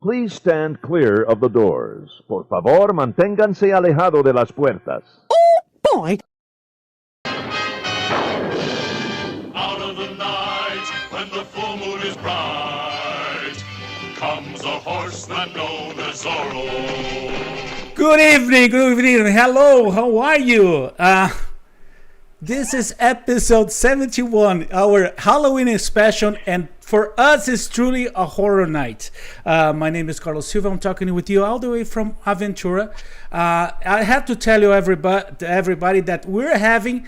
Please stand clear of the doors. Por favor, manténganse alejado de las puertas. Boy! Out of the night, when the full moon is bright, comes a horseman known as Zorro. Good evening, hello, how are you? This is episode 71, our Halloween special, and for us it's truly a horror night. My name is Silva, I'm talking with you all the way from Aventura. I have to tell you everybody that we're having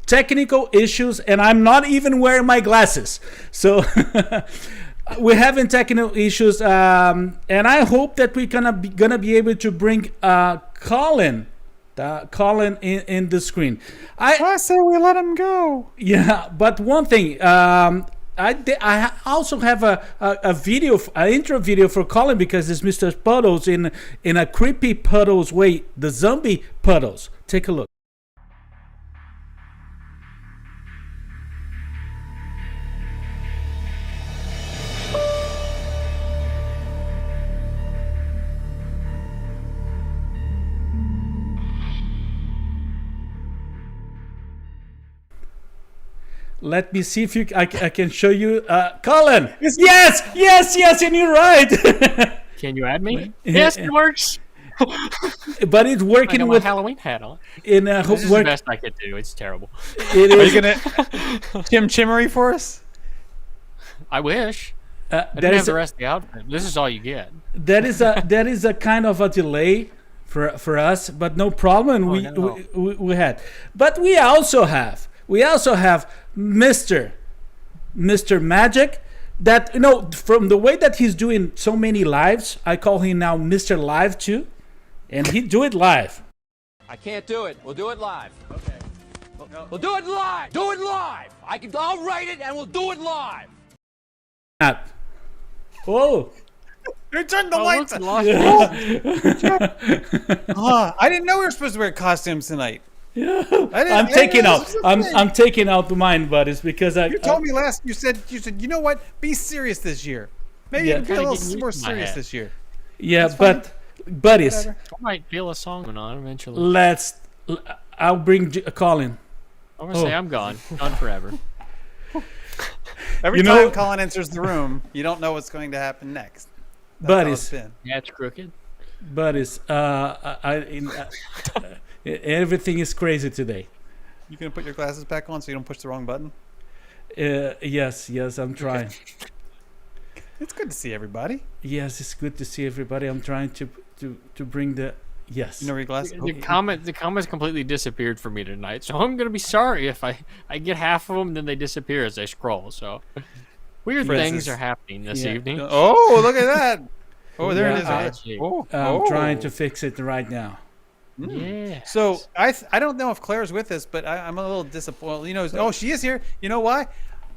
technical issues and I'm not even wearing my glasses. So we're having technical issues, and I hope that we're gonna be able to bring Collin in the screen. I say we let him go. Yeah, but one thing, I also have a video, an intro video for Collin, because it's Mr. Puddles in a creepy Puddles way, the zombie Puddles. Take a look. Let me see if I can show you. Collin! Yes, and you're right. Can you add me? Yes, it works. But it's working I got with my Halloween hat on. This is the best I could do. It's terrible. It Are is. you going to chimmery for us? I wish. I That didn't have is the rest of the outfit. This is all you get. that is a kind of a delay for us, but no problem. We had, but we also have Mr. Magic, that, you know, from the way that he's doing so many lives, I call him now Mr. Live too, and he do it live. I can't do it. We'll do it live. Okay. We'll do it live. Do it live. I'll write it and we'll do it live. Oh. They turned the lights on. I didn't know we were supposed to wear costumes tonight. Yeah. I'm taking out mine, buddies, because You told me last. You said you know what? Be serious this year. Maybe you can be a little more serious this year. Yeah, That's but buddies, Whatever. I might feel a song going on eventually. I'll bring Collin. I'm gonna say I'm gone forever. Every time Collin enters the room, you don't know what's going to happen next. That's how it's been. Yeah, it's crooked. Buddies, everything is crazy today. You gonna put your glasses back on so you don't push the wrong button? Yes, I'm trying. Okay. It's good to see everybody. Yes, it's good to see everybody. I'm trying to bring the yes. You know your glasses. The comments completely disappeared for me tonight, so I'm gonna be sorry if I get half of them, then they disappear as I scroll. So weird things are happening this evening. Oh, look at that! Oh, there it is. I'm trying to fix it right now. Yeah. So I don't know if Claire's with us, but I'm a little disappointed. You know, oh, she is here. You know why?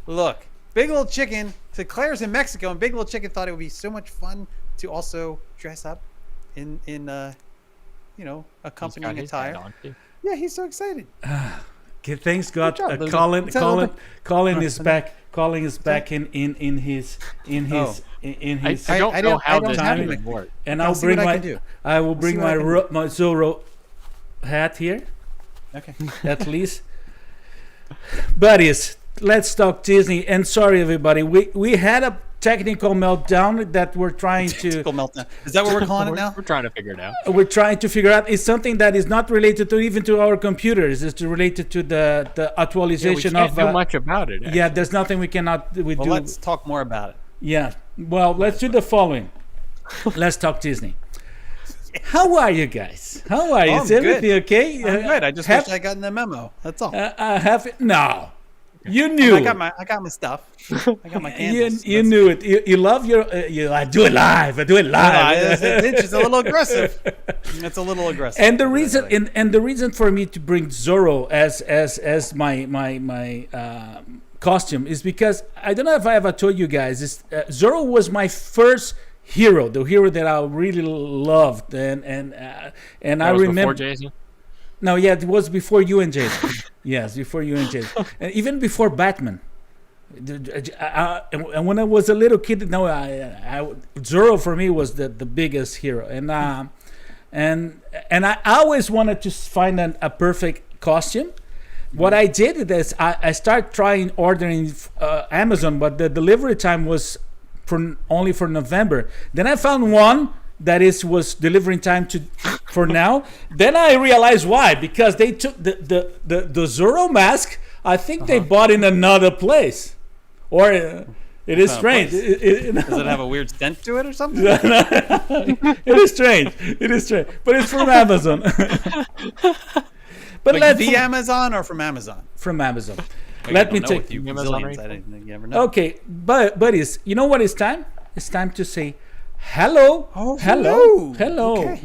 Look, Big Little Chicken. So Claire's in Mexico, and Big Little Chicken thought it would be so much fun to also dress up in accompanying attire. Yeah, he's so excited. Okay, thanks God. Job, Colin is back. Colin is back in his. I don't know how this would work. And I will bring my Zorro hat here. Okay. At least. Buddies, let's talk Disney. And sorry everybody, we had a technical meltdown that we're trying to. Technical meltdown. Is that what we're calling it now? We're trying to figure it out. We're trying to figure out. It's something that is not related to even to our computers. It's related to the actualization we can't do much about it. Yeah, there's nothing we do. Let's talk more about it. Yeah. Well, let's do the following. Let's talk Disney. How are you guys? How are you? Is everything okay? I'm good. I just wish I gotten the memo. That's all. No. You knew. I got my stuff. I got my candles. You knew it. You love your. I do it live. It's a little aggressive. It's a little aggressive. And the reason for me to bring Zorro as my costume is because I don't know if I ever told you guys. Zorro was my first hero, the hero that I really loved, and I remember. Before Jason? No, yeah, it was before you and Jason. Yes, before you and Jason, and even before Batman. And when I was a little kid, no, Zorro for me was the biggest hero, and I always wanted to find a perfect costume. What I did is I started trying ordering Amazon, but the delivery time was only for November. Then I found one that was delivering time for now. Then I realized why, because they took the Zorro mask. I think they bought in another place, or it is strange. Does it have a weird scent to it or something? It is strange. It is strange, but it's from Amazon. But like the Amazon or from Amazon? From Amazon. Like, Let me take take you. You never know. Okay, buddies, you know what it's time? It's time to say hello. Oh, hello. Hello. Okay.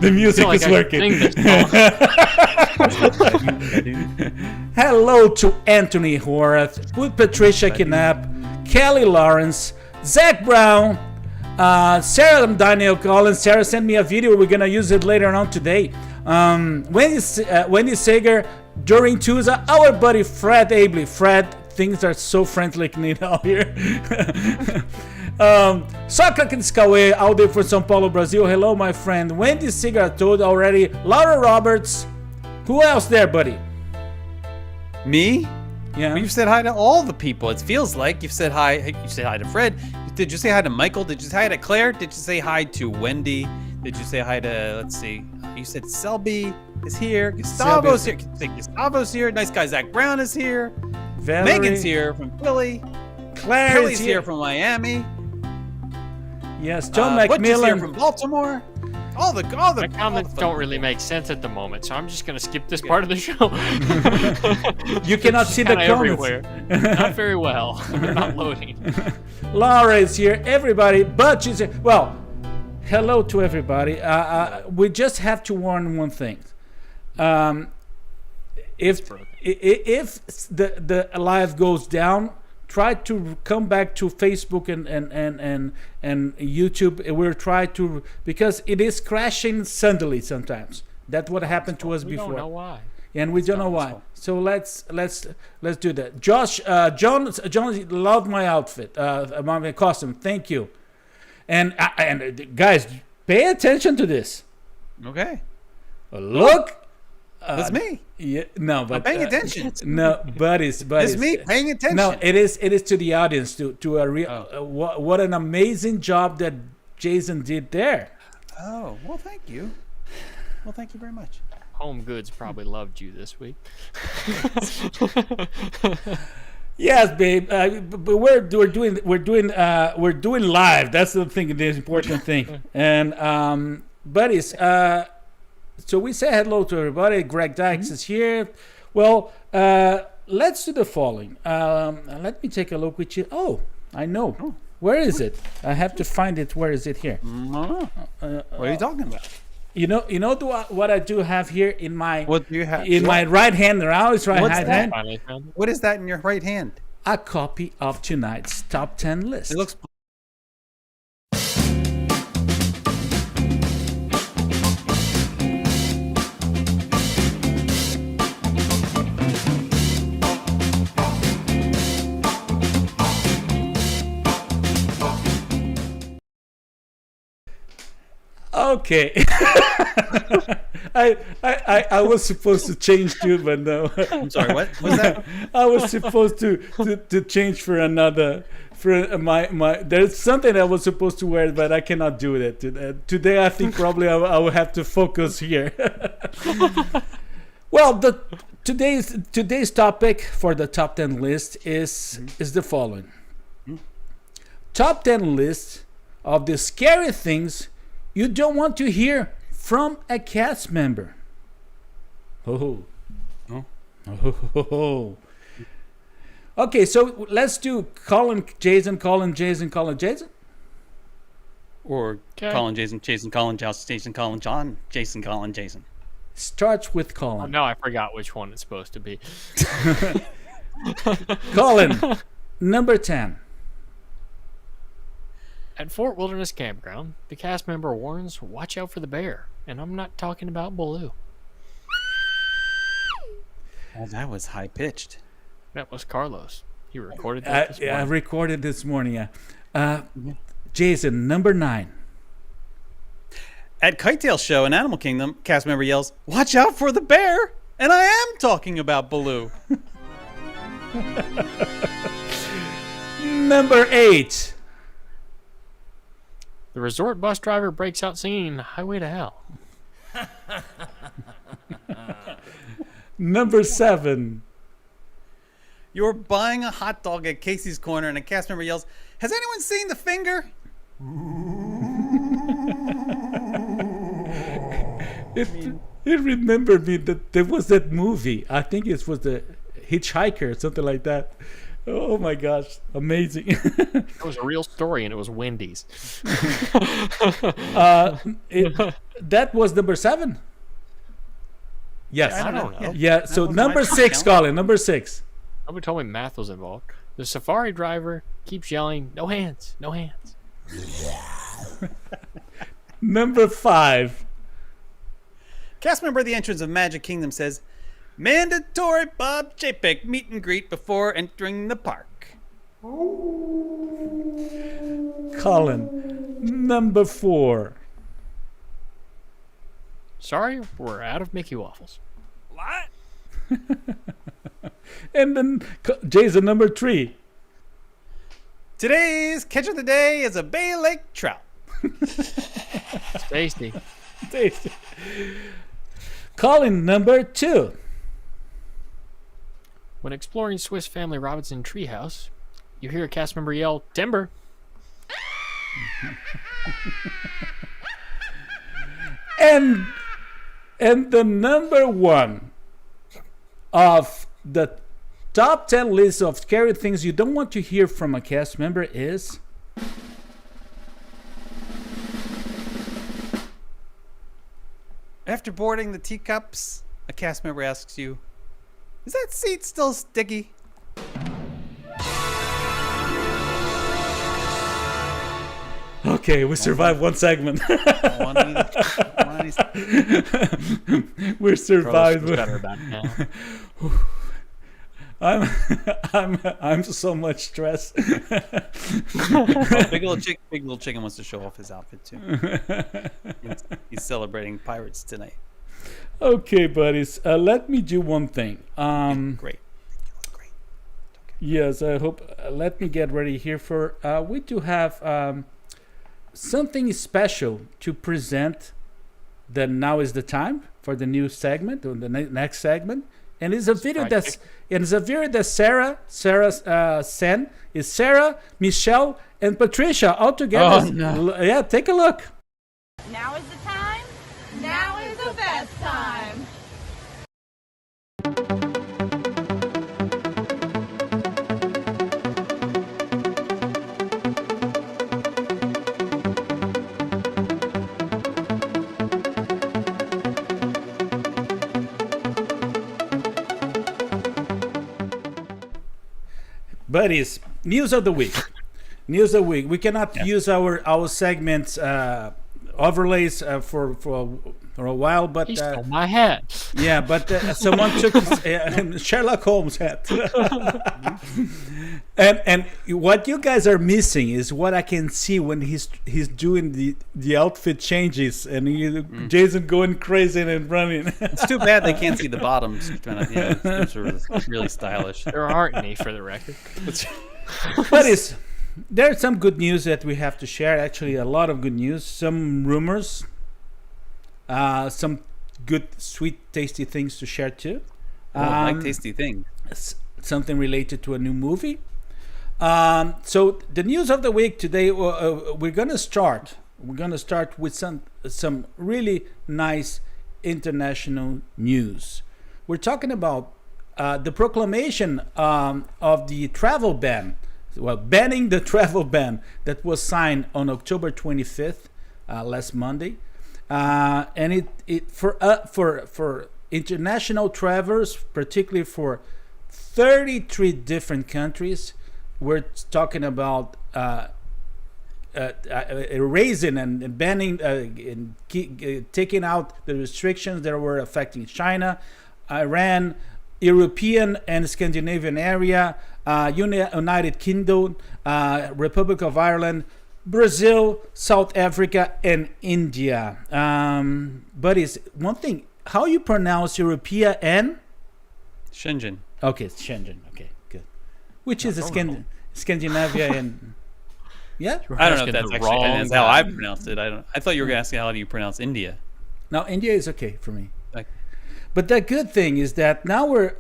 The music is working. Hello to Anthony Horath, with Patricia Canapp, Kelly Lawrence, Zach Brown, Sarah and Daniel Collins. Sarah sent me a video. We're gonna use it later on today. Wendy Sager, during Tuesday, our buddy Fred Abley. Fred, things are so friendly out here. Socrates Cauê, out there for São Paulo, Brazil. Hello, my friend. Wendy Seeger, I told already. Laura Roberts. Who else there, buddy? Me? Yeah. Well, you've said hi to all the people. It feels like you've said hi. You said hi to Fred. Did you say hi to Michael? Did you say hi to Claire? Did you say hi to Wendy? Did you say hi to, let's see, you said Selby is here. Gustavo's here. Gustavo's here. Nice guy Zach Brown is here. Valerie. Megan's here from Philly. Claire's here from Miami. Yes, John Butch is here McMillan from Baltimore. My comments don't really make sense at the moment, so I'm just going to skip this part of the show. You cannot see the comments. Everywhere. Not very well. They're not loading. Laura is here. Everybody. Butch is here. Well, hello to everybody. We just have to warn one thing. If the live goes down, try to come back to Facebook and YouTube. We'll try to, because it is crashing suddenly sometimes. That's what happened to us before. We don't know why. And we don't know why. So let's do that. Josh, John loved my outfit, my costume. Thank you. And guys, pay attention to this. Okay. Look. That's me. Yeah, no, but I'm paying attention. No, buddies. It's me paying attention. No, it is to the audience, to a real. What an amazing job that Jason did there. Oh, well, thank you. Well, thank you very much. Home Goods probably loved you this week. Yes, babe. But we're doing live. That's the thing. The important thing. And buddies. So we say hello to everybody. Greg Dykes is here. Well, let's do the following. Let me take a look with you. Oh, I know. Oh. Where is it? I have to find it. Where is it here? What are you talking about? You know what I do have here in my. What do you have in my right hand? Now it's right hand. What is that in your right hand? A copy of tonight's top 10 list. It looks. Okay. I was supposed to change too, but no. I'm sorry. What was that? I was supposed to change for another. For my there's something I was supposed to wear, but I cannot do that today. I think probably I will have to focus here. Well, today's topic for the top 10 list is the following. Top 10 list of the scary things you don't want to hear from a cast member. Oh. Okay, so let's do Collin, Jason. Or Collin, Jason, Collin, Jason, Collin, John, Jason, Collin, Jason. starts with Oh, Collin. no, I forgot which one it's supposed to be. Collin, number 10. At Fort Wilderness Campground, the cast member warns, watch out for the bear. And I'm not talking about Baloo. Oh, that was high pitched. That was Carlos. He recorded that this I morning. recorded this morning. Jason, number 9. At Kite Tail Show in Animal Kingdom, cast member yells, "Watch out for the bear!" And I am talking about Baloo. Number 8. The resort bus driver breaks out singing Highway to Hell. Number 7. You're buying a hot dog at Casey's Corner, and a cast member yells, "Has anyone seen the finger?" It remembered me that there was that movie. I think it was the Hitchhiker or something like that. Oh my gosh, amazing. It was a real story, and it was Wendy's. That was number 7. Yes. I don't know. Yeah, so That was number my 6, count. Colin, number 6. Nobody told me math was involved. The safari driver keeps yelling, no hands, no hands. Number 5. Cast member at the entrance of Magic Kingdom says, "Mandatory Bob Chapek meet and greet before entering the park." Colin, number 4. Sorry, we're out of Mickey Waffles. What? And then Jason, number 3. Today's catch of the day is a Bay Lake trout. It's tasty. Colin, number 2. When exploring Swiss Family Robinson Treehouse, you hear a cast member yell, timber. And the number 1 of the top 10 list of scary things you don't want to hear from a cast member is After boarding the teacups, a cast member asks you, "Is that seat still sticky?" okay, we survived one segment. We survived. Better about it now. I'm so much stressed. Big Little Chicken wants to show off his outfit too. He's celebrating Pirates tonight. Okay, buddies. Let me do one thing. Great. You look great. Yes, I hope. Let me get ready here for. We do have something special to present. That now is the time for the new segment or the next segment, and it's a video that Sarah sent. Is Sarah, Michelle, and Patricia all together? Oh, no. Yeah, take a look. Now is the time. Now is the best time. Buddies, news of the week. News of the week. We cannot use our segments overlays for a while, but He stole my hat. yeah, but someone took Sherlock Holmes hat. and what you guys are missing is what I can see when he's doing the outfit changes and Jason going crazy and running. It's too bad they can't see the bottoms. Those are really stylish. There aren't any, for the record. But there's some good news that we have to share. Actually, a lot of good news. Some rumors. Some good, sweet, tasty things to share too. I like tasty things. Something related to a new movie. So the news of the week today, we're gonna start. We're gonna start with some really nice international news. We're talking about the proclamation of the travel ban. Well, banning the travel ban that was signed on October 25th, last Monday. And it for international travelers, particularly for 33 different countries, we're talking about raising and banning and taking out the restrictions that were affecting China, Iran, European and Scandinavian area, United Kingdom, Republic of Ireland, Brazil, South Africa, and India. But it's one thing, how you pronounce Europea and? Shenzhen. Okay, it's Shenzhen. Okay, good. Which is Scandinavia and... Yeah? I don't know if that's the actually wrong that's how I guy. pronounced it. I thought you were going to ask how do you pronounce India. No, India is okay for me. Like, But the good thing is that now we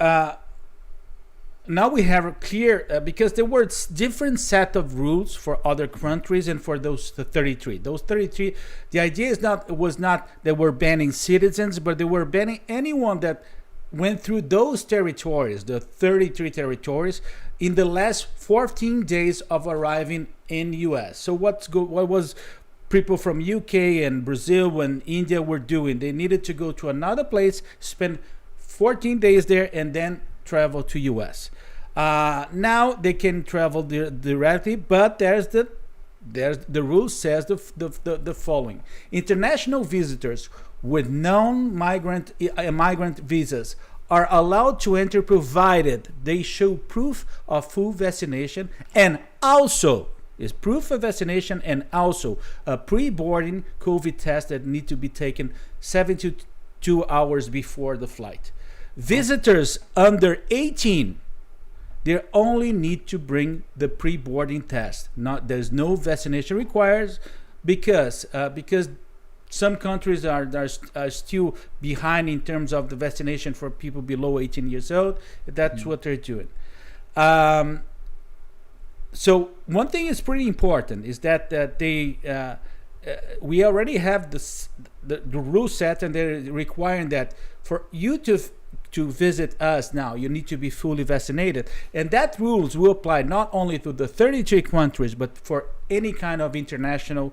have a clear because there were different set of rules for other countries and for the 33. Those 33, the idea was not that we're banning citizens, but they were banning anyone that went through those territories, the 33 territories, in the last 14 days of arriving in U.S. So what was people from UK and Brazil and India were doing? They needed to go to another place, spend 14 days there, and then travel to U.S. Now they can travel directly, but the rule says the following: international visitors with non-migrant migrant visas are allowed to enter provided they show proof of full vaccination and also is proof of vaccination and also a pre-boarding COVID test that need to be taken 72 hours before the flight. Visitors under 18, they only need to bring the pre-boarding test. There's no vaccination required because some countries are still behind in terms of the vaccination for people below 18 years old. That's what they're doing. So one thing is pretty important is that we already have the rule set, and they're requiring that for you to visit us now, you need to be fully vaccinated. And that rules will apply not only to the 33 countries, but for any kind of international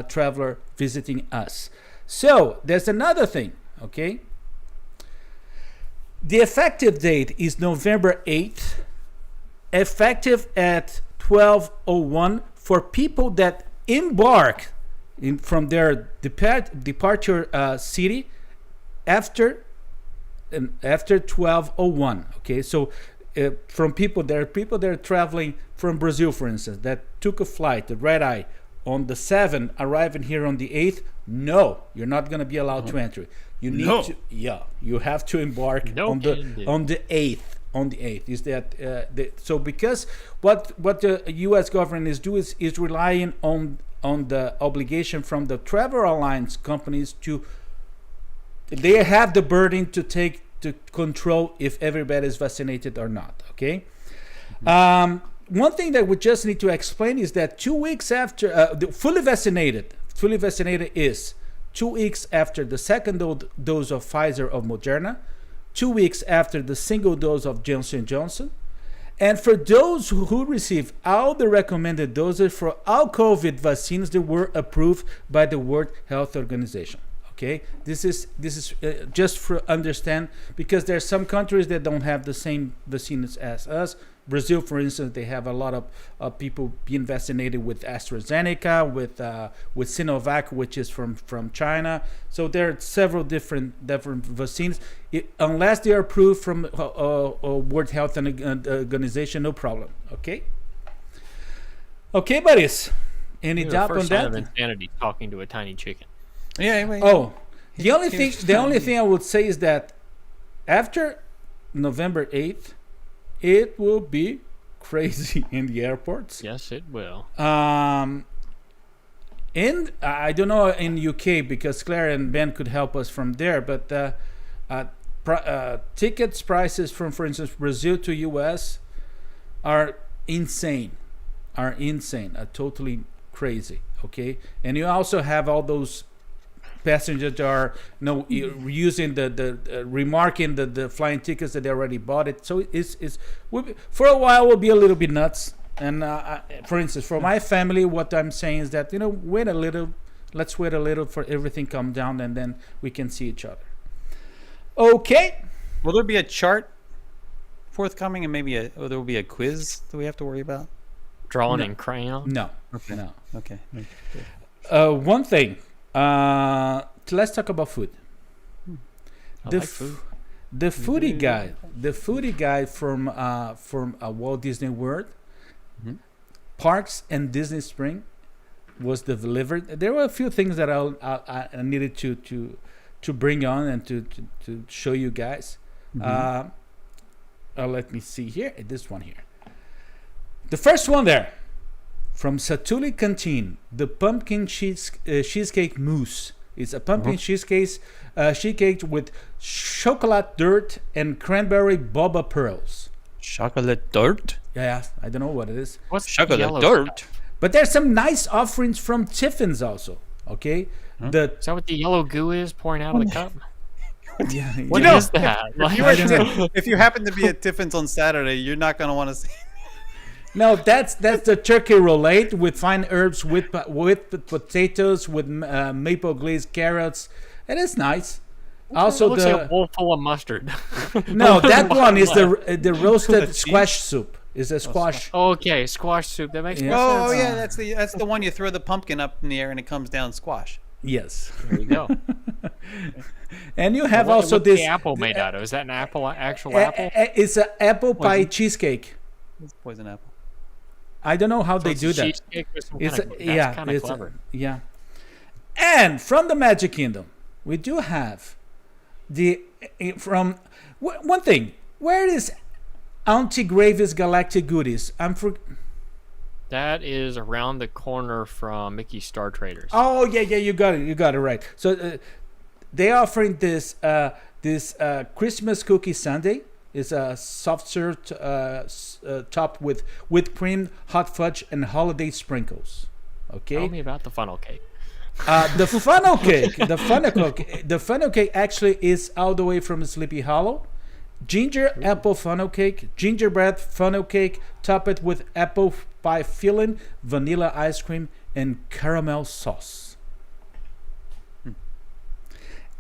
traveler visiting us. So there's another thing, okay? The effective date is November 8th, effective at 12:01 for people that embark from their departure city after 12:01. Okay, so from people that are traveling from Brazil, for instance, that took a flight, the red eye, on the 7th, arriving here on the 8th. No, you're not going to be allowed to enter. You need to, you have to embark on the 8th. On the 8th is that so because what the U.S. government is doing is relying on the obligation from the travel alliance companies to. They have the burden to control if everybody is vaccinated or not. Okay. One thing that we just need to explain is that 2 weeks after fully vaccinated is 2 weeks after the second dose of Pfizer or Moderna, 2 weeks after the single dose of Johnson & Johnson, and for those who receive all the recommended doses for all COVID vaccines that were approved by the World Health Organization. Okay, this is just for understand, because there are some countries that don't have the same vaccines as us. Brazil, for instance, they have a lot of people being vaccinated with AstraZeneca, with Sinovac, which is from China. So there are several different vaccines. Unless they are approved from World Health Organization, no problem. Okay. Okay, buddies. Any doubt on that? Of insanity talking to a tiny chicken. Yeah. Anyway, the only thing I would say is that after November 8th, it will be crazy in the airports. Yes, it will. And I don't know in UK, because Claire and Ben could help us from there, but tickets prices from, for instance, Brazil to US are insane. Are totally crazy. Okay, and you also have all those passengers are using the remarking the flying tickets that they already bought it. So for a while will be a little bit nuts. And for instance, for my family, what I'm saying is that wait a little Let's wait a little for everything calm down, and then we can see each other. Okay. Will there be a chart forthcoming, and maybe there will be a quiz that we have to worry about? Drawn in crayon. No. Okay. No. Okay. One thing. Let's talk about food. I like food. The foodie guy from Walt Disney World, Parks and Disney Spring, was delivered. There were a few things that I needed to bring on and to show you guys. Let me see here. This one here. The first one there, from Satuli Canteen, the pumpkin cheesecake mousse. It's a pumpkin cheesecake with chocolate dirt and cranberry boba pearls. Chocolate dirt? Yeah, I don't know what it is. What's Chocolate yellow dirt? stuff? But there's some nice offerings from Tiffin's also. Okay, Is that what the yellow goo is pouring out of the cup? yeah, What is that? Like, If you happen to be at Tiffin's on Saturday, you're not going to want to see. no, that's the turkey roulette with fine herbs, with potatoes, with maple glazed carrots. It is nice. Also, it looks like a bowl full of mustard. no, that one is the roasted squash soup. Is a squash. Okay, squash soup. That makes more Oh sense. yeah, that's the one you throw the pumpkin up in the air and it comes down squash. Yes. There you go. And you have What's also the this apple made out of? Is that an apple? Actual apple? It's an apple pie cheesecake. It's poison apple. I don't know how they It's do a that. cheesecake with some It's kind of, yeah, kind of it's clever. yeah. And from the Magic Kingdom, we do have one thing. Where is Auntie Gravy's Galactic Goodies? That is around the corner from Mickey's Star Traders. Oh yeah, you got it right. So they offering this Christmas cookie sundae. It's a soft serve topped with whipped cream, hot fudge, and holiday sprinkles. Okay. Tell me about the funnel cake. The funnel cake actually is all the way from Sleepy Hollow. Ginger apple funnel cake, gingerbread funnel cake, topped with apple pie filling, vanilla ice cream, and caramel sauce.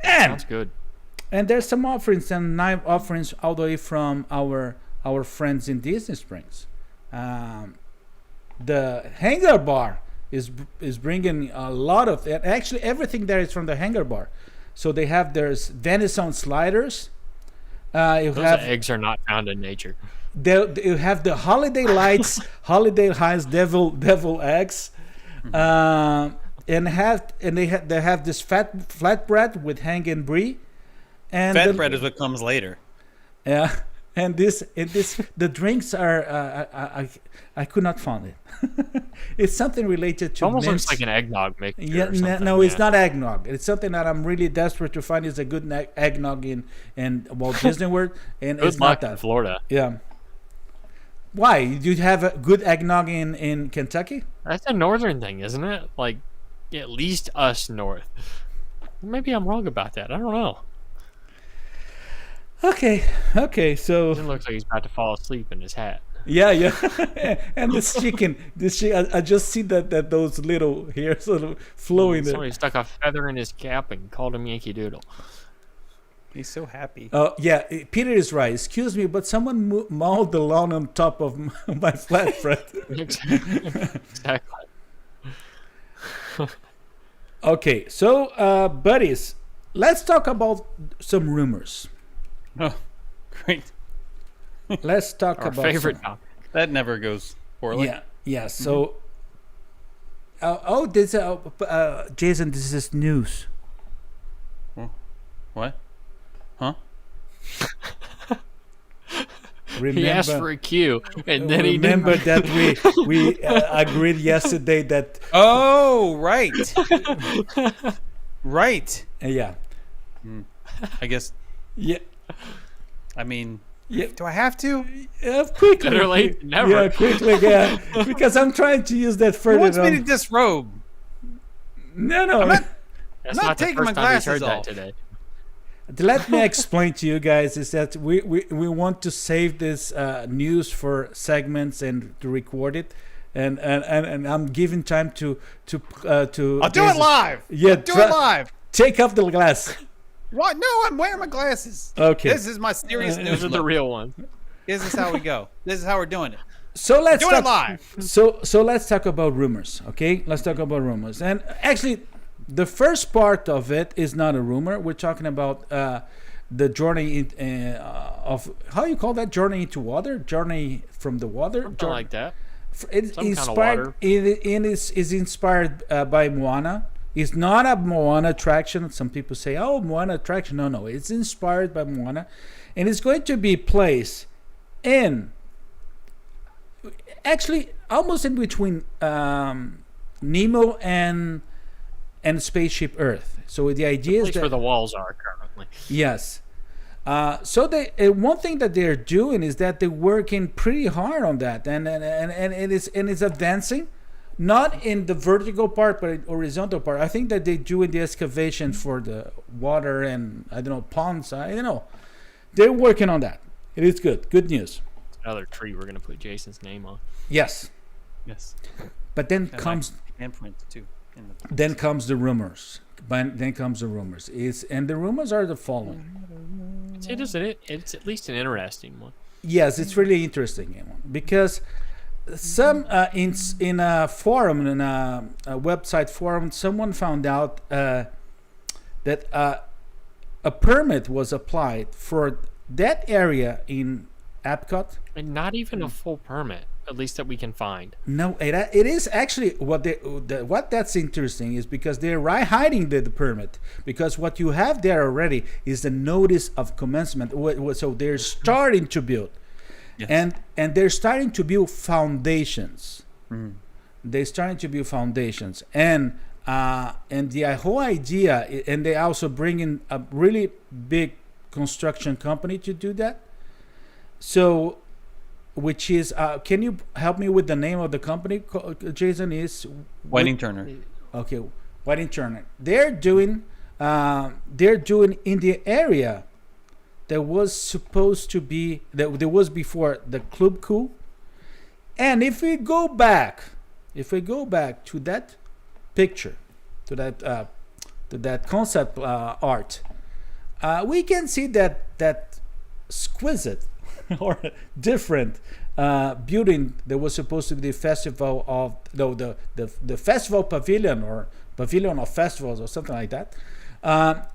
Sounds good. And there's some offerings and knife offerings all the way from our friends in Disney Springs. The Hangar Bar is bringing a lot of it. Actually, everything there is from the Hangar Bar. So there's venison sliders. Those eggs are not found in nature. You have the Holiday Lights, Holiday Highs Devil eggs, and they have this flatbread with hang and brie. And Fat bread is what comes later. Yeah, and the drinks are I could not find it. It's something related to It almost mints. looks like an eggnog mixture. Yeah, or something. no, it's not eggnog. It's something that I'm really desperate to find. Is a good eggnog in Walt Disney World, and Good it's not luck in that. Florida. Yeah. Why? Do you have a good eggnog in Kentucky? That's a northern thing, isn't it? Like, at least us north. Maybe I'm wrong about that. I don't know. Okay, so It looks like he's about to fall asleep in his hat. yeah, and this chicken, I just see that those little hairs sort of flowing there. Somebody stuck a feather in his cap and called him Yankee Doodle. He's so happy. Oh yeah, Peter is right. Excuse me, but someone mowed the lawn on top of my flatbread. Exactly. Okay, so buddies, let's talk about some rumors. Oh, great. Let's talk Our about favorite some- topic. That never goes poorly. Yeah. So, Jason, this is news. What? Huh? He asked for a cue, and then he remember didn't. that we agreed yesterday that Oh, right. Right. yeah. I guess. Yeah. I mean, Yeah. do I have to? Quickly. Better late than never. Yeah, quickly, yeah. Because I'm trying to use that Who further wants me to on. disrobe? No. not- That's not not the taking first my time he's glasses heard that off. today. Let me explain to you guys is that we want to save this news for segments and to record it. and I'm giving time to I'll do it live. Yeah, I'll do it live. Take off the glass. What? No, I'm wearing my glasses. Okay. This is my serious news. Those are the real ones. This is how we go. This is how we're doing it. So let's Doing it talk, live. So let's talk about rumors, okay? Let's talk about rumors. And actually, the first part of it is not a rumor. We're talking about the journey of, how you call that? Journey into water? Journey from the water? Something like that. It's Some kind of inspired. water. It is inspired by Moana. It's not a Moana attraction. Some people say, "Oh, Moana attraction." No. It's inspired by Moana, and it's going to be placed in, actually, almost in between Nemo and Spaceship Earth. So the idea is Place that where the walls are currently. yes. So they one thing that they're doing is that they're working pretty hard on that, and it's advancing, not in the vertical part but in horizontal part. I think that they're doing the excavation for the water and I don't know ponds. I don't know. They're working on that. It is good. Good news. Another tree we're gonna put Jason's name on. Yes, Yes. but then And comes my handprint too. In the then comes the rumors. But then comes the rumors. And the rumors are the following. It's at least an interesting one. Yes, it's really interesting one because some in a forum, in a website forum, someone found out that a permit was applied for that area in Epcot. And not even a full permit, at least that we can find. No, it is actually what that's interesting is because they're hiding the permit, because what you have there already is the notice of commencement. So they're starting to build, Yes. and they're starting to build foundations. They're starting to build foundations, and the whole idea, and they also bring in a really big construction company to do that. So, which is, can you help me with the name of the company, Jason? Is Whiting Turner. Okay, Whiting Turner. They're doing in the area that was supposed to be, that there was before the Club Cool. And if we go back to that picture, to that concept art, we can see that exquisite or different building that was supposed to be the festival of the festival pavilion, or pavilion of festivals, or something like that.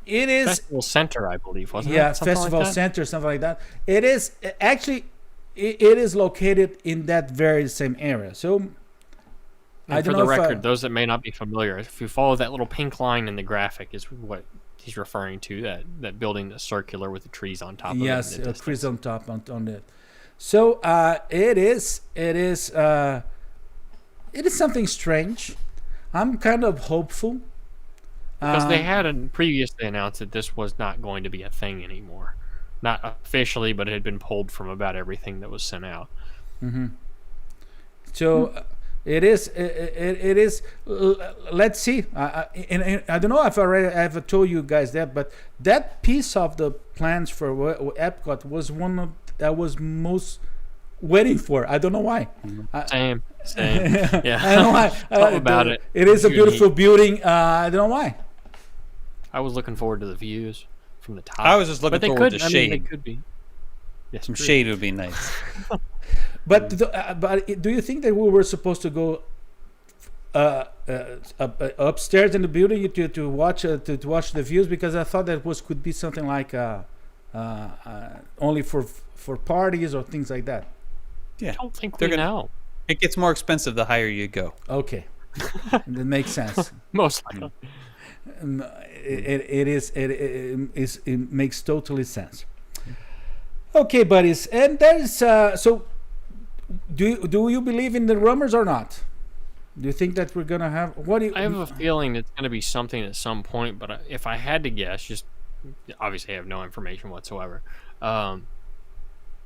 It is Festival Center, I believe, wasn't it? yeah, Something festival like that? center, something like that. It is actually it is located in that very same area. So And for the record, those that may not be familiar, if you follow that little pink line in the graphic, is what he's referring to, that building that's circular with the trees on top of it. yes, in the distance. trees on top on it. So it is something strange. I'm kind of hopeful. Because they had previously announced that this was not going to be a thing anymore. Not officially, but it had been pulled from about everything that was sent out. So it is. Let's see. And I don't know if I've told you guys that, but that piece of the plans for Epcot was one of that was most waiting for. I don't know why. Same. Yeah. I don't know why. Something about it. It is a Unique. beautiful building. I don't know why. I was looking forward to the views from the top. I was just looking but they forward could, to I mean, they shade. could be. Yes, Some true. shade would be nice. But do you think that we were supposed to go upstairs in the building to watch the views? Because I thought that could be something like only for parties or things like that. Yeah. I don't think They're we gonna- know. It gets more expensive the higher you go. Okay, that makes sense. Most likely. It makes totally sense. Okay, buddies, and there's so. Do you believe in the rumors or not? Do you think that we're gonna have what? I have a feeling it's going to be something at some point, but if I had to guess, just obviously I have no information whatsoever.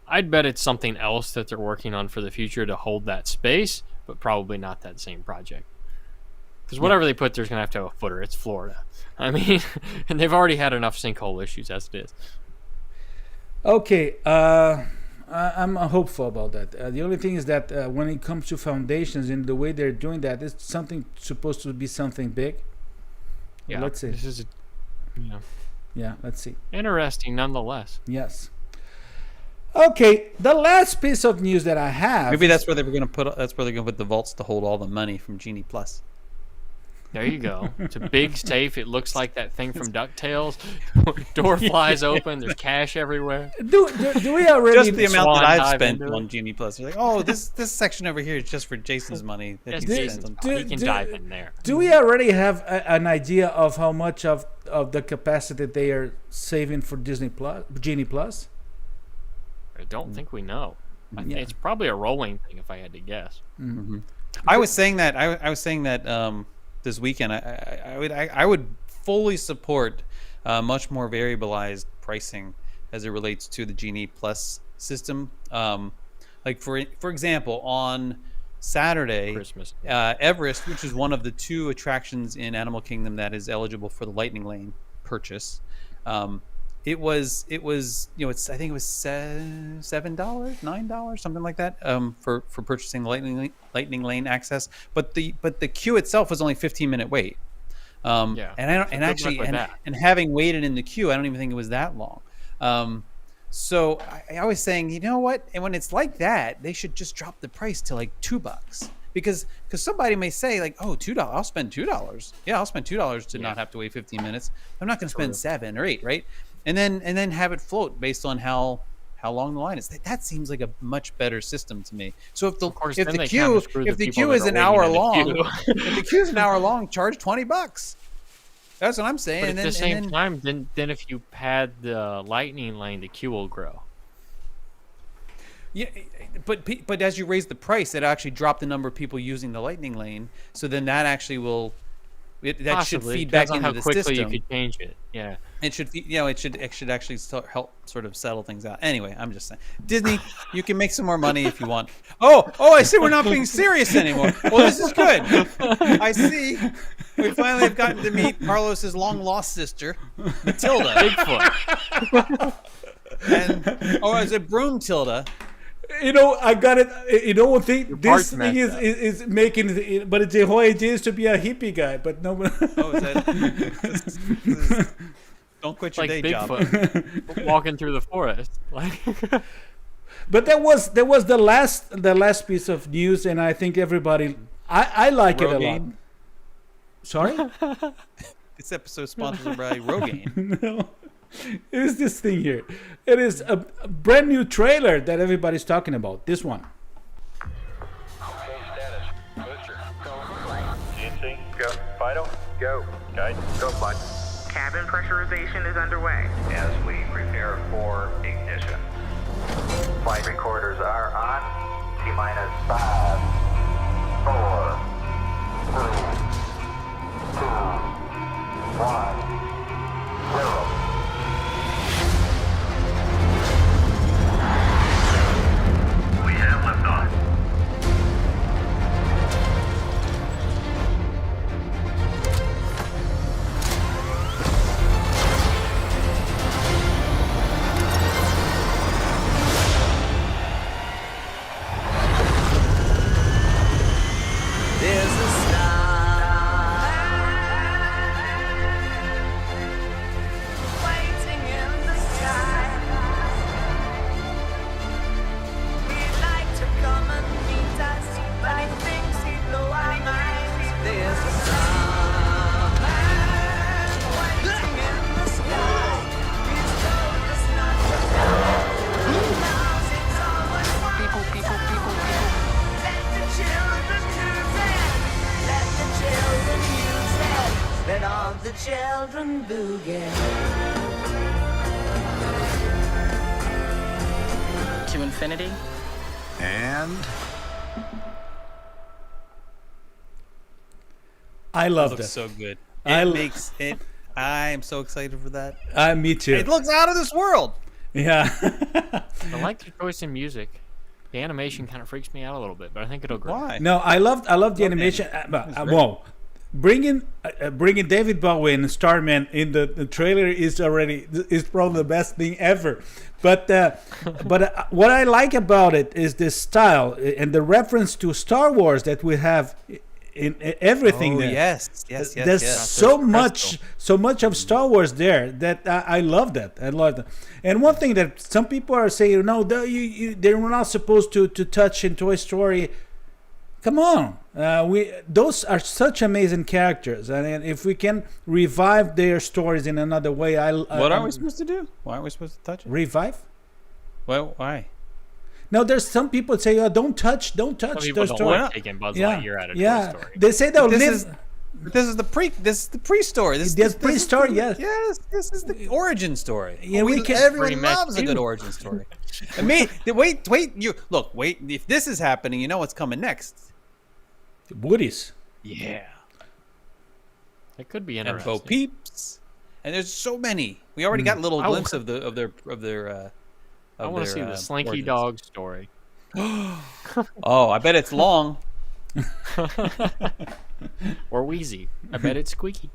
I'd bet it's something else that they're working on for the future to hold that space, but probably not that same project. Because whatever they put there's going to have a footer. It's Florida. I mean, and they've already had enough sinkhole issues as it is. Okay, I'm hopeful about that. The only thing is that when it comes to foundations and the way they're doing that, it's something supposed to be something big. Yeah, Let's see. This is, Yeah, let's see. interesting nonetheless. Yes. Okay, the last piece of news that I have. Maybe that's where they're going to put. That's where they're going to put the vaults to hold all the money from Genie Plus. There you go. It's a big safe. It looks like that thing from DuckTales. Door flies open. There's cash everywhere. Do we already Just the amount Swan that I've dive spent into on it. Genie Plus. You're like, oh, this section over here is just for Jason's money that That's he Jason's spent. money. He can dive in there. Do we already have an idea of how much of the capacity they are saving for Disney Plus, Genie Plus? I don't think we know. I think Yeah. it's probably a rolling thing, if I had to guess. I was saying that. I was saying that this weekend. I would fully support much more variabilized pricing as it relates to the Genie Plus system. Like for example, on Saturday, Christmas. Everest, which is one of the 2 attractions in Animal Kingdom that is eligible for the Lightning Lane purchase. It was I think it was $7, $9, something like that, for purchasing the Lightning Lane access. But the queue itself was only 15-minute wait. Yeah. And having waited in the queue, I don't even think it was that long. So I was saying, you know what? And when it's like that, they should just drop the price to like $2. Because somebody may say like, oh, $2, I'll spend $2. Yeah, I'll spend $2 to not have to wait 15 minutes. I'm not going to spend 7 or 8, right? And then have it float based on how long the line is. That seems like a much better system to me. So if the queue is an hour long, if the queue is an hour long, charge $20. That's what I'm saying. But and at then, the same and then, time, then if you pad the Lightning Lane, the queue will grow. yeah, but as you raise the price, it actually dropped the number of people using the Lightning Lane. So then that actually will. That should Possibly. feed back Depends on into how the quickly system. you could change it. Yeah. It should, it should actually help sort of settle things out. Anyway, I'm just saying, Disney, you can make some more money if you want. Oh, I see. We're not being serious anymore. Well, this is good. I see. We finally have gotten to meet Carlos's long lost sister, Matilda. Bigfoot. Is it Broomtilda? You know, I got it. You know what thing? parts This thing messed up. is making it, but the whole idea is to be a hippie guy, but no. Oh, is that? Don't quit your Like day job. Bigfoot walking through the forest. Like, But that was the last piece of news, and I think everybody I like it a lot. Rogaine? Sorry. This episode sponsored by Rogaine. No. It is this thing here. It is a brand new trailer that everybody's talking about. This one. GNC, go. Fido, go. Guide, go, bud. Cabin pressurization is underway. As we prepare for ignition. Flight recorders are on. T-minus 5, 4, 3, 2, 1, 0. We have liftoff. There's a star waiting in the sky. He'd like to come and meet us, but he thinks he'd blow our minds. There's a star waiting in the sky. He's told us not to go. He knows it's always one. People. Let the children use it. Let the children use it. Let all the children boogie. To infinity And I love Looks that. so good. I It lo- makes it. I am so excited for that. Me too. It looks out of this world. Yeah. I like the choice in music. The animation kind of freaks me out a little bit, but I think it'll grow. Why? No, I love the animation. Well, bringing David Bowie and Starman in the trailer is probably the best thing ever. But what I like about it is the style and the reference to Star Wars that we have in everything. Oh, there. yes. There's so much of Star Wars there that I love that. I love that. And one thing that some people are saying, no, they're not supposed to touch in Toy Story. Come on, those are such amazing characters, and if we can revive their stories in another way, What are we supposed to do? Why are we supposed to touch it? Revive? Well, why? No, there's some people say, "Oh, don't touch Some their people don't story." like taking Buzz Lightyear out of Toy Story. They say they'll live. This is the pre-story. This pre-story, yes. Yes, this is the origin story. Yeah, everyone pretty much loves a good do. origin story. I mean, wait. If this is happening, you know what's coming next. Woodies. Yeah. It could be And interesting. Bo Peeps. And there's so many. We already got a little glimpse of their. I want to see the Slinky origins. Dog story. Oh, I bet it's long. Or Wheezy. I bet it's squeaky.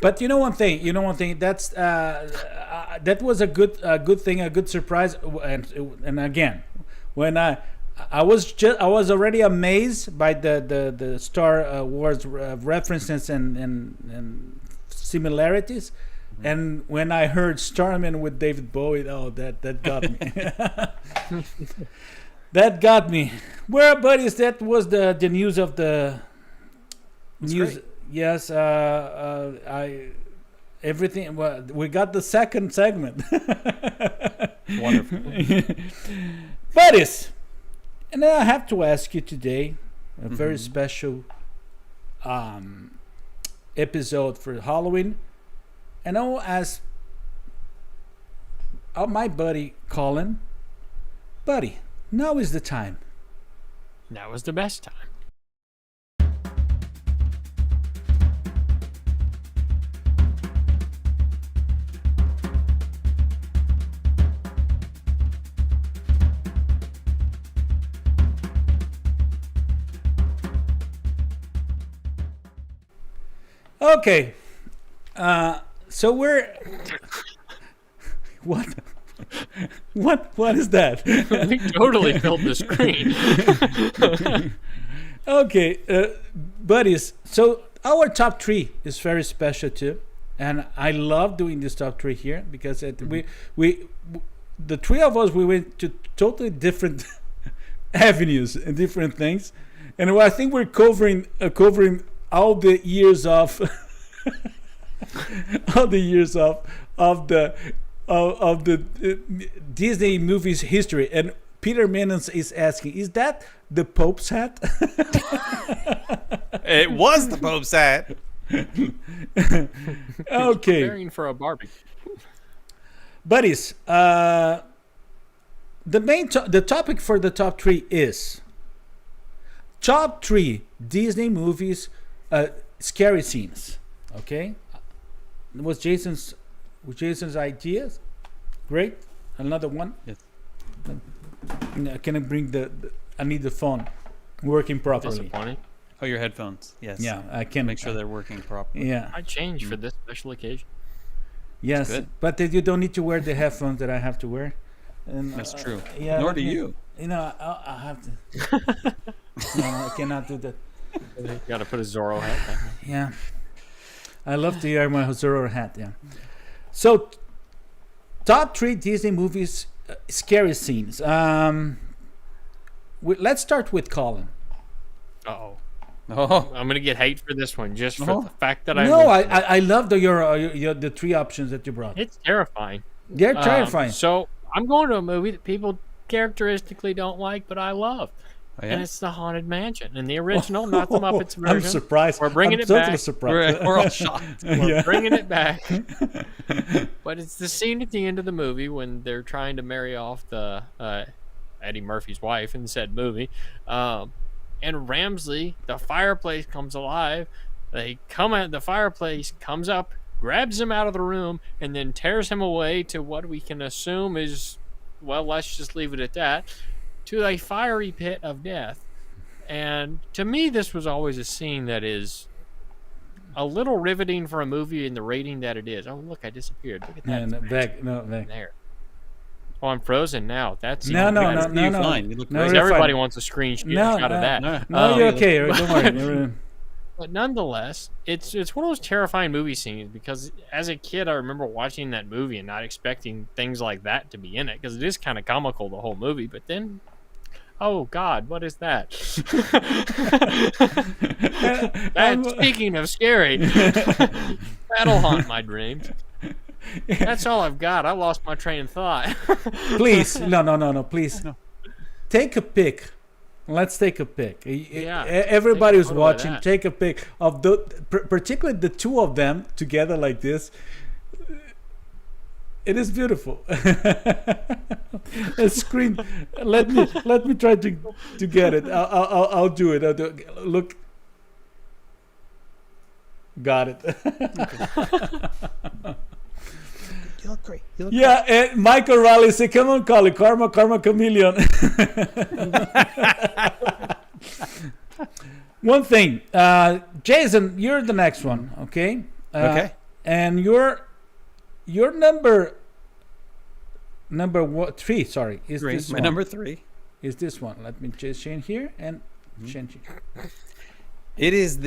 But you know one thing. That's that was a good thing, a good surprise. And again, when I was already amazed by the Star Wars references and similarities. And when I heard Starman with David Bowie, that got me. That got me. Well, buddies, that was the news of the news. Great. Yes, everything. Well, we got the second segment. Wonderful. Buddies, and I have to ask you today a very special episode for Halloween. And I'll ask my buddy Collin, buddy, now is the time. That was the best time. Okay. So we're what is that? We totally filled the screen. Okay, buddies. So our top 3 is very special too, and I love doing this top 3 here because we the 3 of us we went to totally different avenues and different things, and I think we're covering all the years of. All the years of the Disney movies history, and Peter Menons is asking, is that the Pope's hat? It was the Pope's hat. Okay, Preparing for a barbecue. buddies. The topic for the top 3 is top 3 Disney movies, scary scenes. Okay. It was Jason's ideas. Great. Another one. Yes. Can I bring I need the phone working properly. Disappointing. Oh, your headphones. Yes. Yeah, I can Make sure they're working properly. Yeah. I changed for this special occasion. Yes, good. but you don't need to wear the headphones that I have to wear. And, That's true. Yeah. Nor let do me- you. You know, I have to. No, I cannot do that. You got to put a Zorro hat back. Yeah. I love to wear my Zorro hat. Yeah. So, top 3 Disney movies, scary scenes. Let's start with Collin. Uh-oh. Oh, I'm going to get hate for this one just for Oh. the fact that I... No, I love your the 3 options that you brought. It's terrifying. They're terrifying. So, I'm going to a movie that people characteristically don't like, but I love. Oh, And yeah? it's The Haunted Mansion. And the original, not the Muppets version. I'm surprised. We're bringing I'm it totally back. surprised. We're all shocked. We're bringing it back. But it's the scene at the end of the movie when they're trying to marry off the Eddie Murphy's wife in said movie. And Ramsley, the fireplace comes alive. They come out, the fireplace comes up, grabs him out of the room, and then tears him away to what we can assume is, well, let's just leave it at that, to a fiery pit of death. And to me, this was always a scene that is a little riveting for a movie in the rating that it is. Oh, look, I disappeared. Look at that. And It's back, no, magic. back. There. Oh, I'm frozen now. That's No, even no, better. no, no. Fine. You look No, great. you're Everybody fine. wants a screenshot No, of that. No, you're okay. Don't worry. But nonetheless, it's one of those terrifying movie scenes because as a kid, I remember watching that movie and not expecting things like that to be in it because it is kind of comical the whole movie. But then, oh God, what is that? Speaking of scary, that'll haunt my dreams. That's all I've got. I lost my train of thought. Please, no, please. Take a pic. Let's take a pic. Yeah, Everybody who's take a photo of watching, that. take a pic of particularly the two of them together like this. It is beautiful. A screen. Let me try to get it. I'll do it. Look. Got it. You look great. You look Yeah, and Michael Raleigh said, "Come on, Colin, karma, chameleon." One thing, Jason, you're the next one, okay? Okay. And your number what, 3? Sorry, is great. this My one? number 3. Is this one? Let me just change here and change it. It is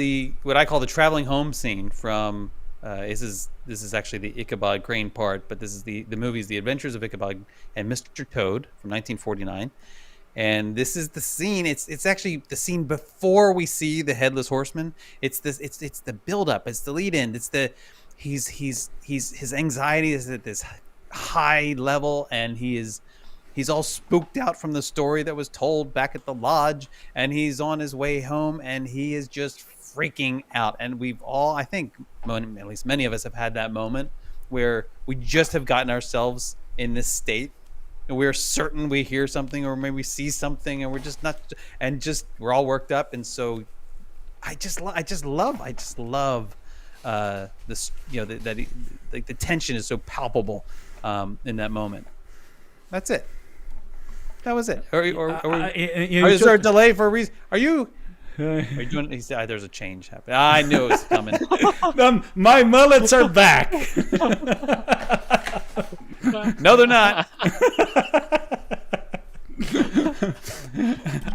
what I call the traveling home scene from. This is actually the Ichabod Crane part, but this is the movie's The Adventures of Ichabod and Mr. Toad from 1949. And this is the scene. It's actually the scene before we see the headless horseman. It's the build up. It's the lead in. It's the his anxiety is at this high level, and he's all spooked out from the story that was told back at the lodge, and he's on his way home, and he is just freaking out. And we've all, I think, at least many of us have had that moment where we just have gotten ourselves in this state and we're certain we hear something or maybe we see something and we're just not, and just we're all worked up. And so I just love this, that the tension is so palpable in that moment. That's it. That was it. Is there a delay for a reason? Are you doing? He said, "There's a change happening." I knew it was coming. My mullets are back. No, they're not.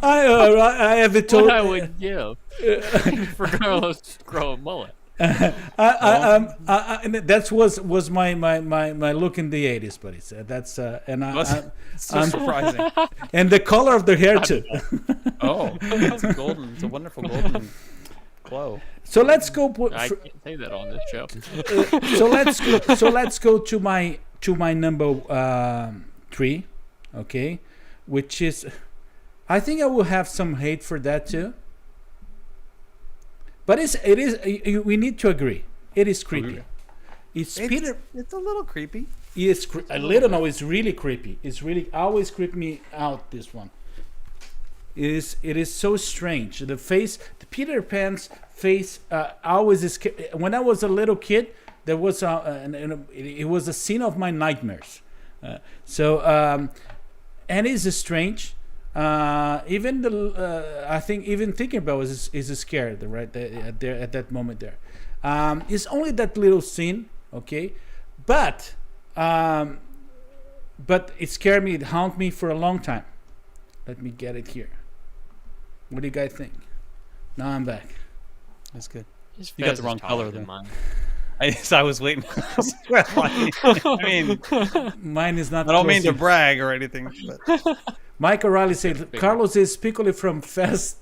I have it told. What I would give for Carlos to grow a mullet. And that was my look in the 80s, buddies. That's So surprising. And the color of their hair too. Oh, it's golden. It's a wonderful golden glow. So let's go. I can't say that on this show. So let's go to my number 3, okay, which is, I think I will have some hate for that too. But it is. We need to agree. It is creepy. It's Peter. It's a little creepy. It's a little. No, it's really creepy. It's really always creep me out. This one. It is so strange. The face, the Peter Pan's face, always is. When I was a little kid, there was it was a scene of my nightmares. And it's strange. Even I think even thinking about it is scared right there at that moment there. It's only that little scene, okay, but it scared me. It haunted me for a long time. Let me get it here. What do you guys think? Now I'm back. That's good. His You got fez the is wrong taller color than there. mine. I was waiting. I mean, Mine is not. I don't mean to close. brag or anything, but Mike O'Reilly said Carlos is speakingly from Fast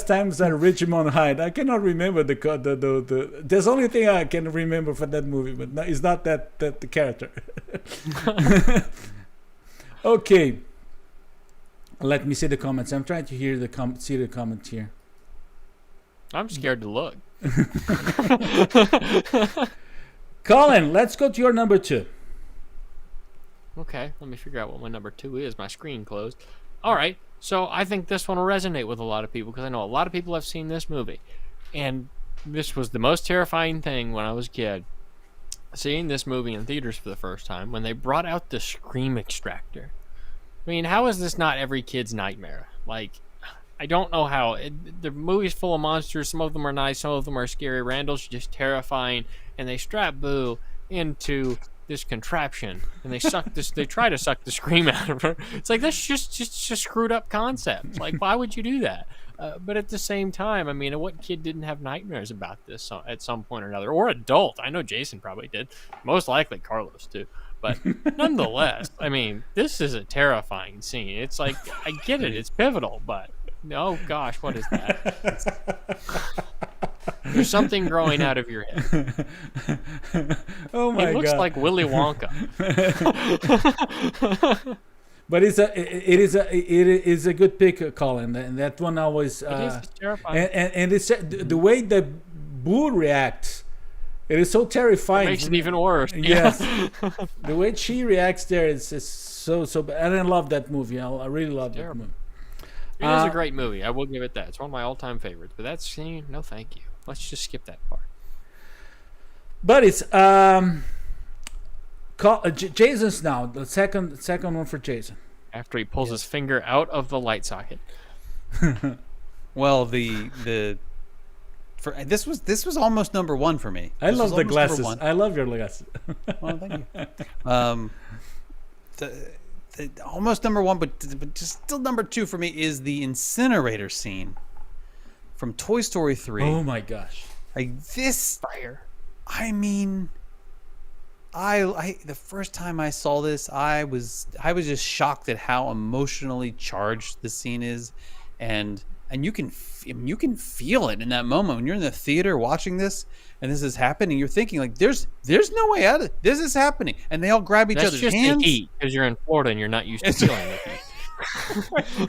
Times at Richmond High. I cannot remember the there's only thing I can remember from that movie, but no, it's not that the character. Okay, let me see the comments. I'm trying to hear see the comments here. I'm scared to look. Colin, let's go to your number 2. Okay, let me figure out what my number 2 is. My screen closed. All right, so I think this one will resonate with a lot of people because I know a lot of people have seen this movie. And this was the most terrifying thing when I was a kid. Seeing this movie in theaters for the first time when they brought out the scream extractor. I mean, how is this not every kid's nightmare? Like, I don't know how. The movie's full of monsters. Some of them are nice. Some of them are scary. Randall's just terrifying. And they strap Boo into this contraption. And they suck this. They try to suck the scream out of her. It's like, that's just a screwed up concept. Like, why would you do that? But at the same time, I mean, what kid didn't have nightmares about this at some point or another? Or adult. I know Jason probably did. Most likely Carlos, too. But nonetheless, I mean, this is a terrifying scene. It's like, I get it. It's pivotal, but... Oh gosh, what is that? There's something growing out of your head. Oh my god! It looks like Willy Wonka. But it is a good pick, Colin. And that one always. It's terrifying. And it's the way that Boo reacts. It is so terrifying. It makes it even worse. Yes. The way she reacts there is so bad. And I love that movie. I really love that movie. It is a great movie. I will give it that. It's one of my all-time favorites. But that scene, no thank you. Let's just skip that part. Buddies, Jason's now. The second one for Jason. After he pulls his finger out of the light socket. Well, this was almost number one for me. I love the glasses. I love your glasses. Well, thank you. Almost number one, but just still number two for me is the incinerator scene from Toy Story 3. Oh my gosh! Fire. I mean, the first time I saw this, I was just shocked at how emotionally charged the scene is, and you can feel it in that moment when you're in the theater watching this. And this is happening. You're thinking like, "There's no way out of it. This is happening." And they all grab each other's hands. That's just the heat because you're in Florida and you're not used to feeling the heat.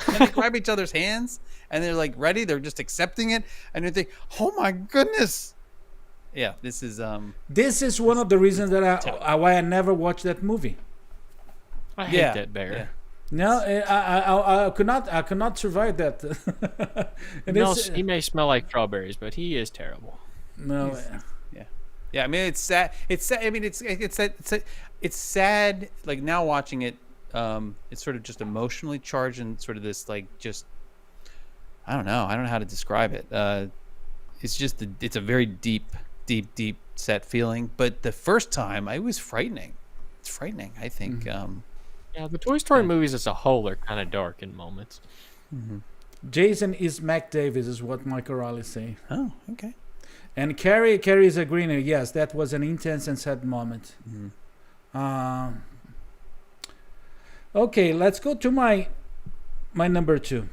And they grab each other's hands and they're like ready. They're just accepting it. And you think, "Oh my goodness!" Yeah, this is one of the reasons that why I never watched that movie. I hate that bear. Yeah. No, I could not survive that. He may smell like strawberries, but he is terrible. No, yeah. I mean, it's sad. It's sad. I mean, it's sad. Like now watching it, it's sort of just emotionally charged and sort of this like just. I don't know how to describe it. It's just it's a very deep set feeling. But the first time, it was frightening. It's frightening. I think. Mm-hmm. Yeah, the Toy Story movies as a whole are kind of dark in moments. Mm-hmm. Jason is Mac Davis, is what Michael Riley say. Oh, okay. And Carrie is agreeing. Yes, that was an intense and sad moment. Mm-hmm. Okay, let's go to my number two.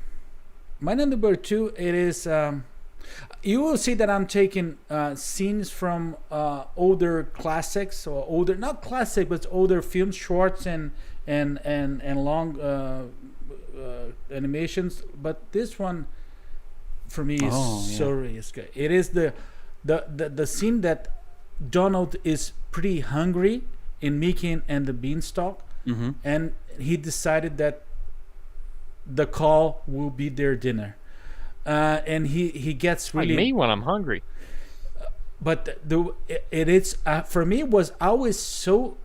My number two, it is. You will see that I'm taking scenes from older classics or older, not classic, but older films, shorts and long animations. But this one, for me, is so really good. It is the scene that Donald is pretty hungry in Mickey and the Beanstalk, mm-hmm. and he decided that the call will be their dinner. And he gets really like me when I'm hungry. But it is for me, it was always so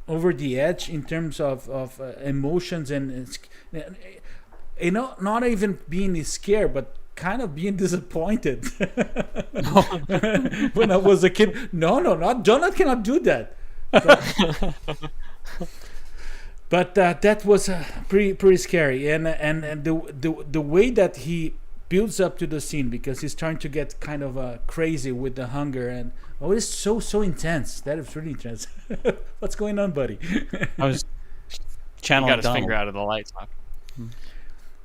over the edge in terms of emotions and not even being scared, but kind of being disappointed. When I was a kid, not Donald cannot do that. But that was pretty scary, and the way that he builds up to the scene, because he's trying to get kind of crazy with the hunger, and it's so intense. That is really intense. What's going on, buddy? I was channeling. He got his finger out of the light socket.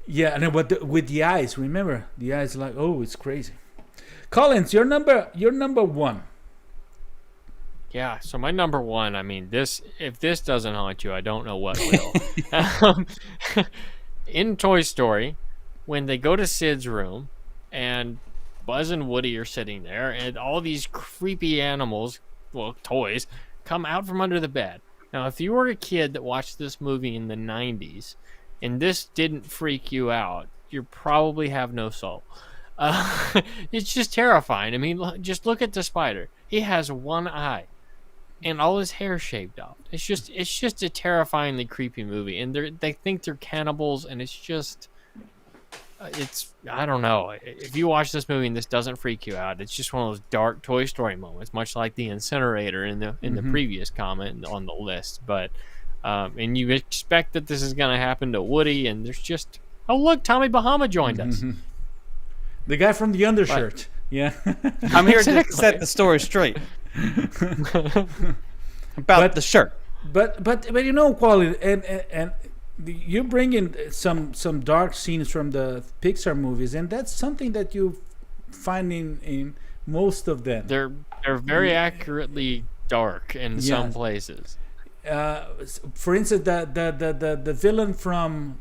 Yeah, and with the eyes, remember the eyes, like, oh, it's crazy. Collins, your number one. Yeah, so my number one, I mean, if this doesn't haunt you, I don't know what will. In Toy Story, when they go to Sid's room and Buzz and Woody are sitting there and all these creepy animals, well, toys, come out from under the bed. Now, if you were a kid that watched this movie in the 90s and this didn't freak you out, you probably have no soul. It's just terrifying. I mean, just look at the spider. He has one eye and all his hair shaved off. It's just a terrifyingly creepy movie. And they think they're cannibals, and it's just... it's I don't know. If you watch this movie and this doesn't freak you out, it's just one of those dark Toy Story moments, much like the incinerator in the previous comment on the list. But and you expect that this is going to happen to Woody, and there's just look, Tommy Bahama joined us. The guy from the undershirt. Yeah. I'm here to set the story straight about the shirt. But you know, Collin, and you bring in some dark scenes from the Pixar movies, and that's something that you find in most of them. They're very accurately dark in some places. For instance, the villain from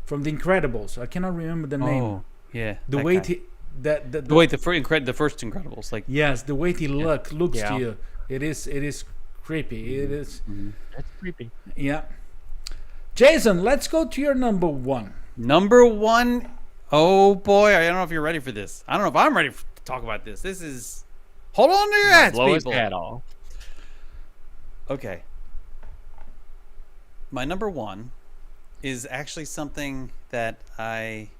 The Incredibles. I cannot remember the name. Oh, yeah. The way he the first Incredibles, like yes, the way he looks to you, it is creepy. It is. That's creepy. Yeah. Jason, let's go to your number one. Number one. Oh boy, I don't know if you're ready for this. I don't know if I'm ready to talk about this. This is. Hold on to your hats, Blow his people. hat off. Okay. My number one is actually something that I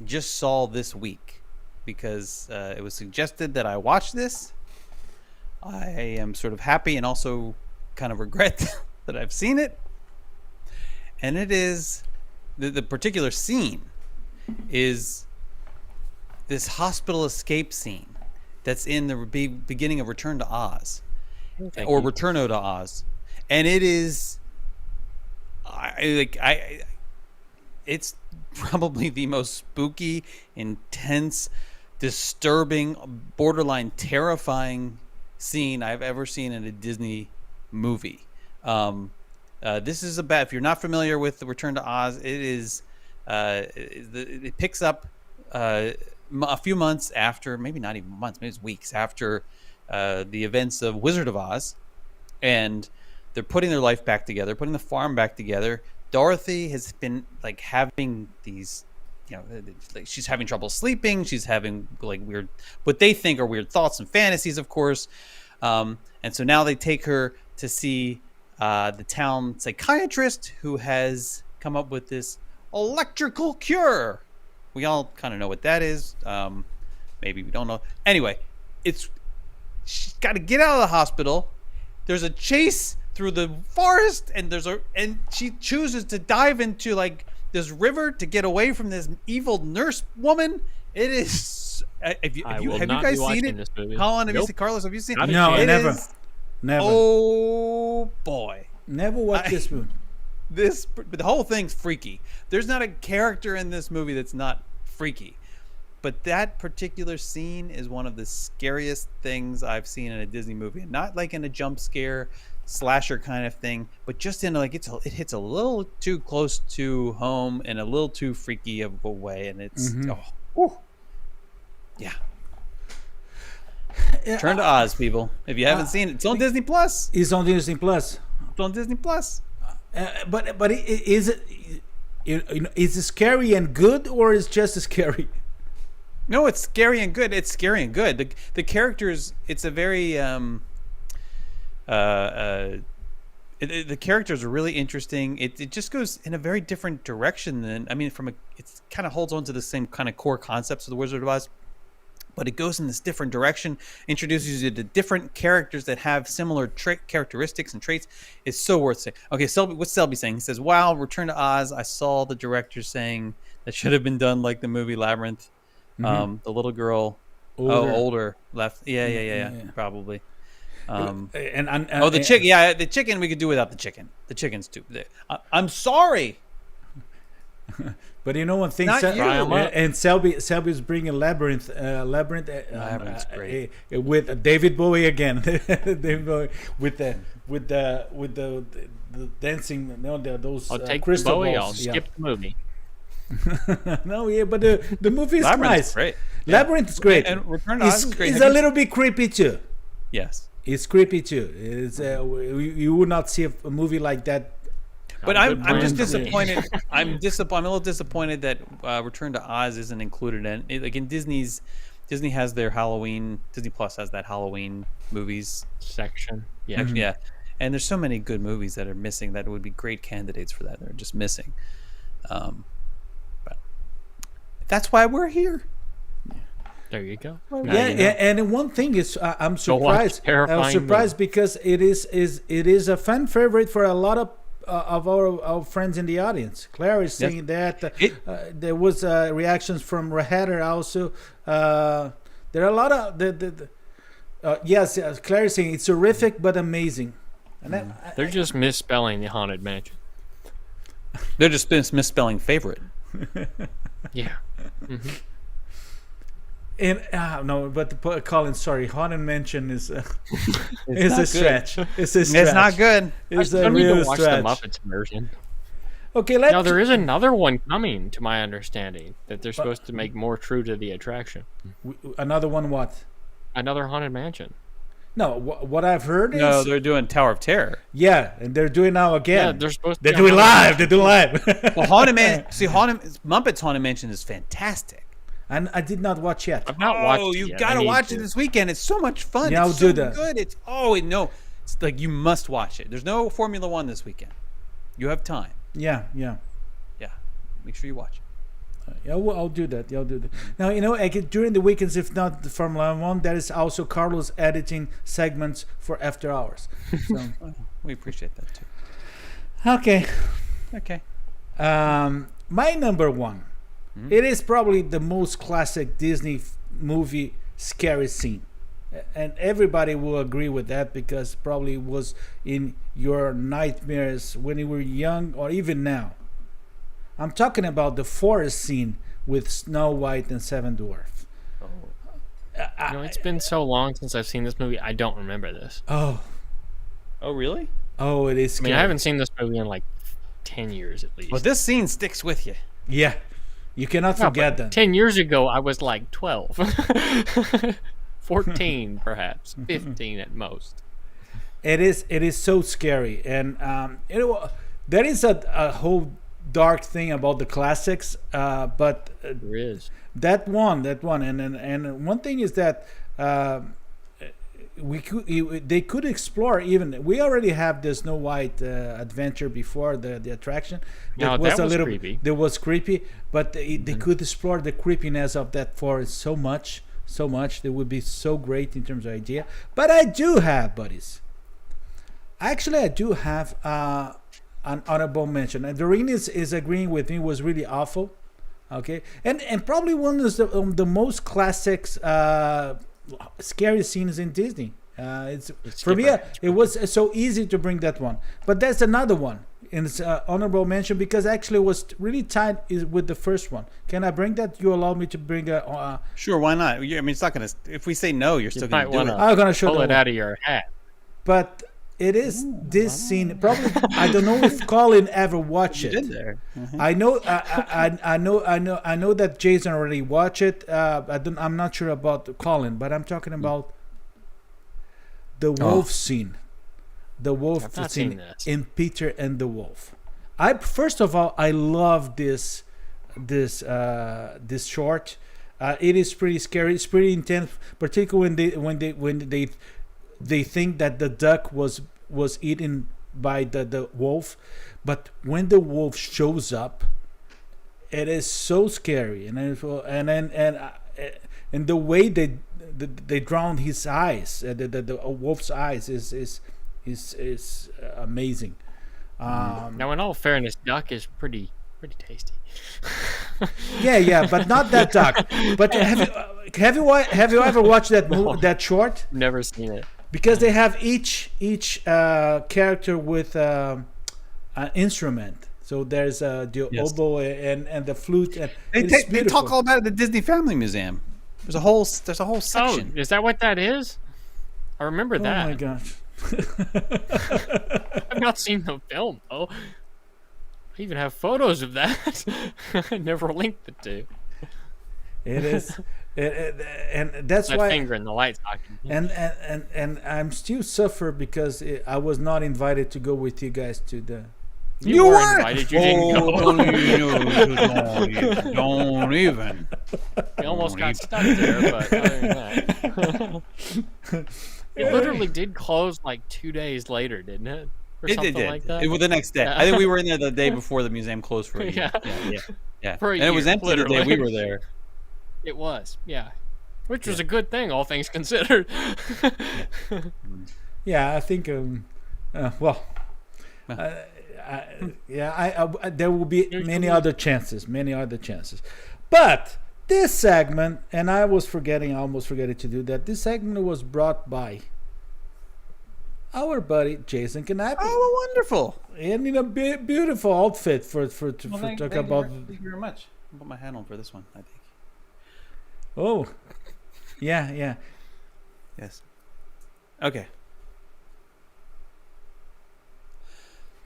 just saw this week because it was suggested that I watch this. I am sort of happy and also kind of regret that I've seen it. And it is the particular scene is this hospital escape scene that's in the beginning of Return to Oz or Returno to Oz. And it is it's probably the most spooky, intense, disturbing, borderline terrifying scene I've ever seen in a Disney movie. This is about, if you're not familiar with the Return to Oz, it is it picks up a few months after, maybe not even months, maybe it's weeks after the events of Wizard of Oz, and they're putting their life back together, putting the farm back together. Dorothy has been like having these, like she's having trouble sleeping. She's having like weird, what they think are weird thoughts and fantasies, of course. And so now they take her to see the town psychiatrist who has come up with this electrical cure. We all kind of know what that is. Maybe we don't know. Anyway, she's got to get out of the hospital. There's a chase through the forest, and she chooses to dive into like this river to get away from this evil nurse woman. It is. Have you guys seen it? Collin, have you seen? Carlos, have you seen it? No, never. Never. Oh boy, never watched this movie. But the whole thing's freaky. There's not a character in this movie that's not freaky. But that particular scene is one of the scariest things I've seen in a Disney movie. And not like in a jump scare slasher kind of thing, but just in like it hits a little too close to home and a little too freaky of a way. And it's yeah. Return to Oz, people. If you haven't seen it, it's on Disney Plus. It's on Disney Plus. It's on Disney Plus. But is it is it scary and good, or is it just scary? No, it's scary and good. It's scary and good. The characters. It's a very the characters are really interesting. It just goes in a very different direction than it kind of holds on to the same kind of core concepts of the Wizard of Oz, but it goes in this different direction, introduces you to different characters that have similar characteristics and traits. It's so worth saying. Okay, Selby, what's Selby saying? He says, "Wow, Return to Oz. I saw the director saying that should have been done like the movie Labyrinth." The little girl, older left. Yeah, probably. The chicken. Yeah, the chicken. We could do without the chicken. The chicken's too. I'm sorry. But you know one thing, and Selby's bringing Labyrinth. Labyrinth's great. With David Bowie again. David Bowie with the dancing. Those crystal Bowie, balls. I'll skip the movie. No, yeah, but the movie is nice. Great. Labyrinth is great. And Return to Oz is great. It's a little bit creepy too. Yes, it's creepy too. It's you would not see a movie like that. But I'm just disappointed. I'm a little disappointed that Return to Oz isn't included in Disney has their Halloween. Disney Plus has that Halloween movies section. Yeah. And there's so many good movies that are missing that would be great candidates for that. They're just missing. But that's why we're here. There you go. Yeah, and one thing is, I'm surprised. I'm surprised because it is a fan favorite for a lot of our friends in the audience. Claire is saying that there was reactions from Raheter also. There are a lot of yes, Claire is saying it's horrific but amazing. And they're just misspelling the Haunted Mansion. They're just misspelling favorite. Yeah. Mm-hmm. And no, but Collin, sorry, Haunted Mansion is a stretch. It's a stretch. It's not good. It's I a don't need to real watch stretch. the Muppets version. Okay, let's. Now there is another one coming, to my understanding, that they're supposed to make more true to the attraction. Another one, what? Another Haunted Mansion. No, what I've heard is No, they're doing Tower of Terror. yeah, and they're doing now again. Yeah, they're supposed to. They're doing live. They're doing live. Well, Muppets Haunted Mansion is fantastic. And I did not watch yet. I've not watched it You yet. gotta I need watch to. it this weekend. It's so much fun. Yeah, it's I'll so do that. good. It's it's like you must watch it. There's no Formula One this weekend. You have time. Yeah. Yeah, make sure you watch it. Yeah, I'll do that. Yeah, I'll do that. Now, during the weekends, if not the Formula One, there is also Carlos editing segments for After Hours. So, We appreciate that too. okay. Okay. My number one. It is probably the most classic Disney movie scary scene. And everybody will agree with that because probably it was in your nightmares when you were young or even now. I'm talking about the forest scene with Snow White and Seven Dwarfs. It's been so long since I've seen this movie. I don't remember this. Oh, really? Oh, it is I scary. mean, I haven't seen this movie in like 10 years at least. Well, this scene sticks with you. Yeah. You cannot No, forget but that. 10 years ago, I was like 12. 14, perhaps. 15 at most. It is so scary. And there is a whole dark thing about the classics, but There is. that one, and one thing is that they could explore even. We already have the Snow White adventure before the attraction. No, that was creepy. That was creepy, but they could explore the creepiness of that forest so much. They would be so great in terms of idea. But I do have, buddies. Actually, I do have an honorable mention. And Doreen is agreeing with me. Was really awful. Okay, and probably one of the most classics scary scenes in Disney. It's for me. It was so easy to bring that one. But there's another one. And it's honorable mention because actually it was really tied with the first one. Can I bring that? You allow me to bring a... Sure, why not? I mean, it's not going to... If we say no, you're still going to do it. I'm going to show pull it them. out of your hat. But it is this scene. Probably, I don't know if Collin ever watched it. You did there. I know that Jason already watched it. I'm not sure about Collin, but I'm talking about the wolf scene. The wolf I've not scene seen this. in Peter and the Wolf. First of all, I love this short. It is pretty scary. It's pretty intense, particularly when they think that the duck was eaten by the wolf, but when the wolf shows up, it is so scary. And the way they drown his eyes, the wolf's eyes is amazing. Now, in all fairness, duck is pretty tasty. Yeah, but not that duck. But have you ever watched that short? Never seen it. Because they have each character with an instrument. So there's the oboe and the flute. And They talk all about it at the Disney Family Museum. There's a whole section. Oh, is that what that is? I remember that. Oh my gosh. I've not seen the film though. I even have photos of that. I never linked the two. It is, and that's My why. finger in the light socket. And I'm still suffer because I was not invited to go with you guys to the. You were invited. You didn't go. Don't even. We almost got stuck there, but other than that. It literally did close like 2 days later, didn't it? Or It something did. like that. It was the next day. I think we were in there the day before the museum closed for a year. Yeah. Yeah. For a And it was year, empty the day we literally. were there. It was, yeah. Which was a good thing, all things considered. Yeah, I think. There will be many other chances, But this segment, and I almost forgetting to do that. This segment was brought by our buddy Jason Canapp. Oh, wonderful! And in a beautiful outfit for talk about. Thank you very much. I'll put my hand on for this one, I think. Oh, yeah. Yes. Okay.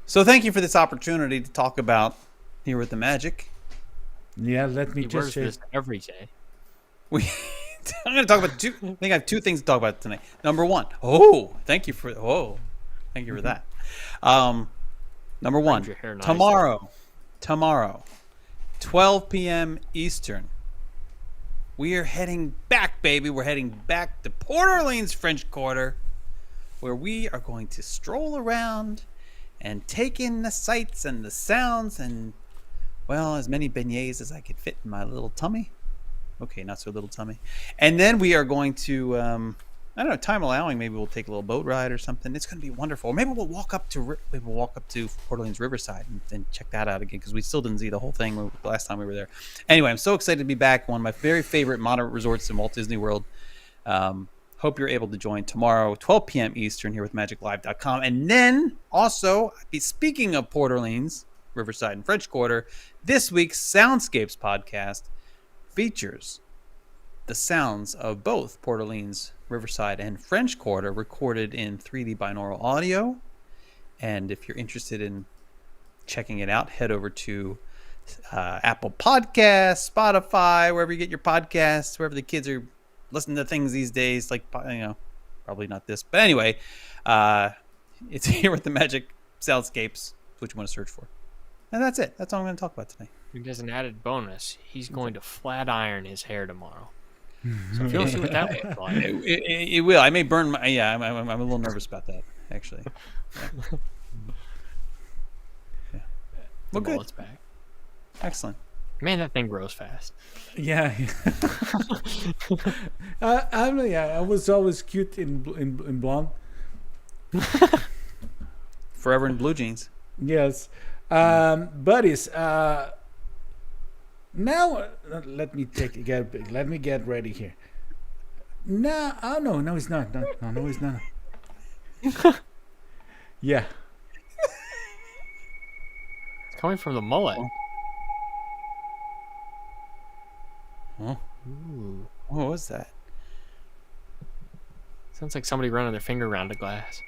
So thank you for this opportunity to talk about Here with the Magic. Yeah, let me He just wears say. this every day. I'm going to talk about two. I think I have two things to talk about tonight. Number one. Thank you for that. Number one. your hair nice. Tomorrow, 12 p.m. Eastern. We are heading back, baby. We're heading back to Port Orleans, French Quarter, where we are going to stroll around and take in the sights and the sounds and, well, as many beignets as I could fit in my little tummy. Okay, not so little tummy. And then we are going to, I don't know, time allowing, maybe we'll take a little boat ride or something. It's going to be wonderful. Or maybe we'll walk up to Port Orleans Riverside and check that out again, because we still didn't see the whole thing the last time we were there. Anyway, I'm so excited to be back. One of my very favorite moderate resorts in Walt Disney World. Hope you're able to join tomorrow, 12 p.m. Eastern, here with MagicLive.com. And then also, speaking of Port Orleans, Riverside, and French Quarter, this week's Soundscapes podcast features the sounds of both Port Orleans, Riverside, and French Quarter recorded in 3D binaural audio. And if you're interested in checking it out, head over to Apple Podcasts, Spotify, wherever you get your podcasts, wherever the kids are listening to things these days, like, probably not this, but anyway, it's Here with the Magic Soundscapes, what you want to search for. And that's it. That's all I'm going to talk about today. As an added bonus, he's going to flat iron his hair tomorrow. So if you'll see what that looks like. It will. I may burn my. Yeah, I'm a little nervous about that, actually. Yeah. Well, good. It's back. Excellent. Man, that thing grows fast. Yeah. I was always cute in blonde. Forever in blue jeans. Yes. Buddies, now let me get ready here. No, he's not. No, he's not. Yeah. It's coming from the mullet. Oh. Ooh. What was that? Sounds like somebody running their finger around a glass.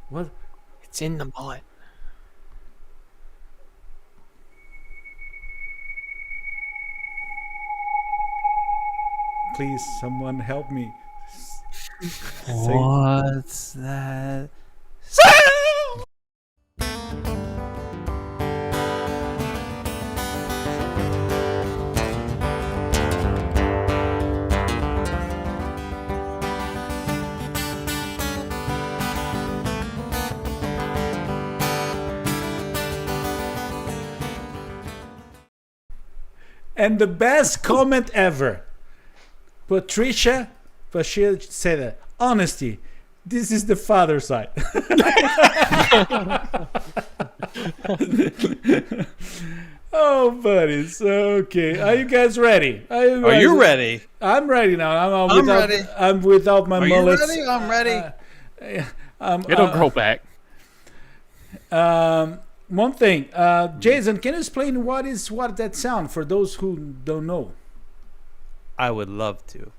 What? It's in the mullet. Please, someone help me. What's that? And the best comment ever. Patricia said that. Honesty. This is the father side. Oh, buddies. Okay. Are you guys ready? Are you ready? I'm ready now. I'm ready. I'm without my mullets. You ready? I'm ready. It'll grow back. One thing, Jason, can you explain what that sound for those who don't know? I would love to.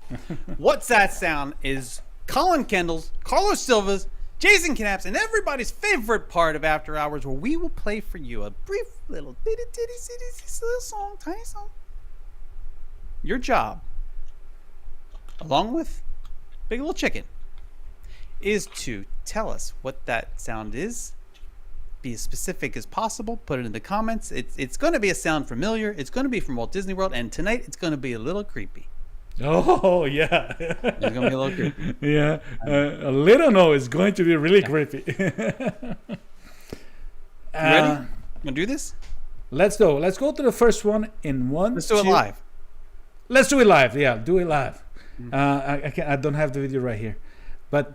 What's that sound is Collin Kendall's, Carlos Silva's, Jason Canapp's, and everybody's favorite part of After Hours, where we will play for you a brief little little song, tiny song. Your job, along with Big Little Chicken, is to tell us what that sound is be as specific as possible. Put it in the comments. It's going to be a sound familiar. It's going to be from Walt Disney World, and tonight it's going to be a little creepy. Oh yeah. It's going to be a little creepy. Yeah. A little no is going to be really creepy. Ready? Want to do this? Let's go. Let's go to the first one in one. Let's do it live. Let's do it live. Yeah, do it live. I don't have the video right here, but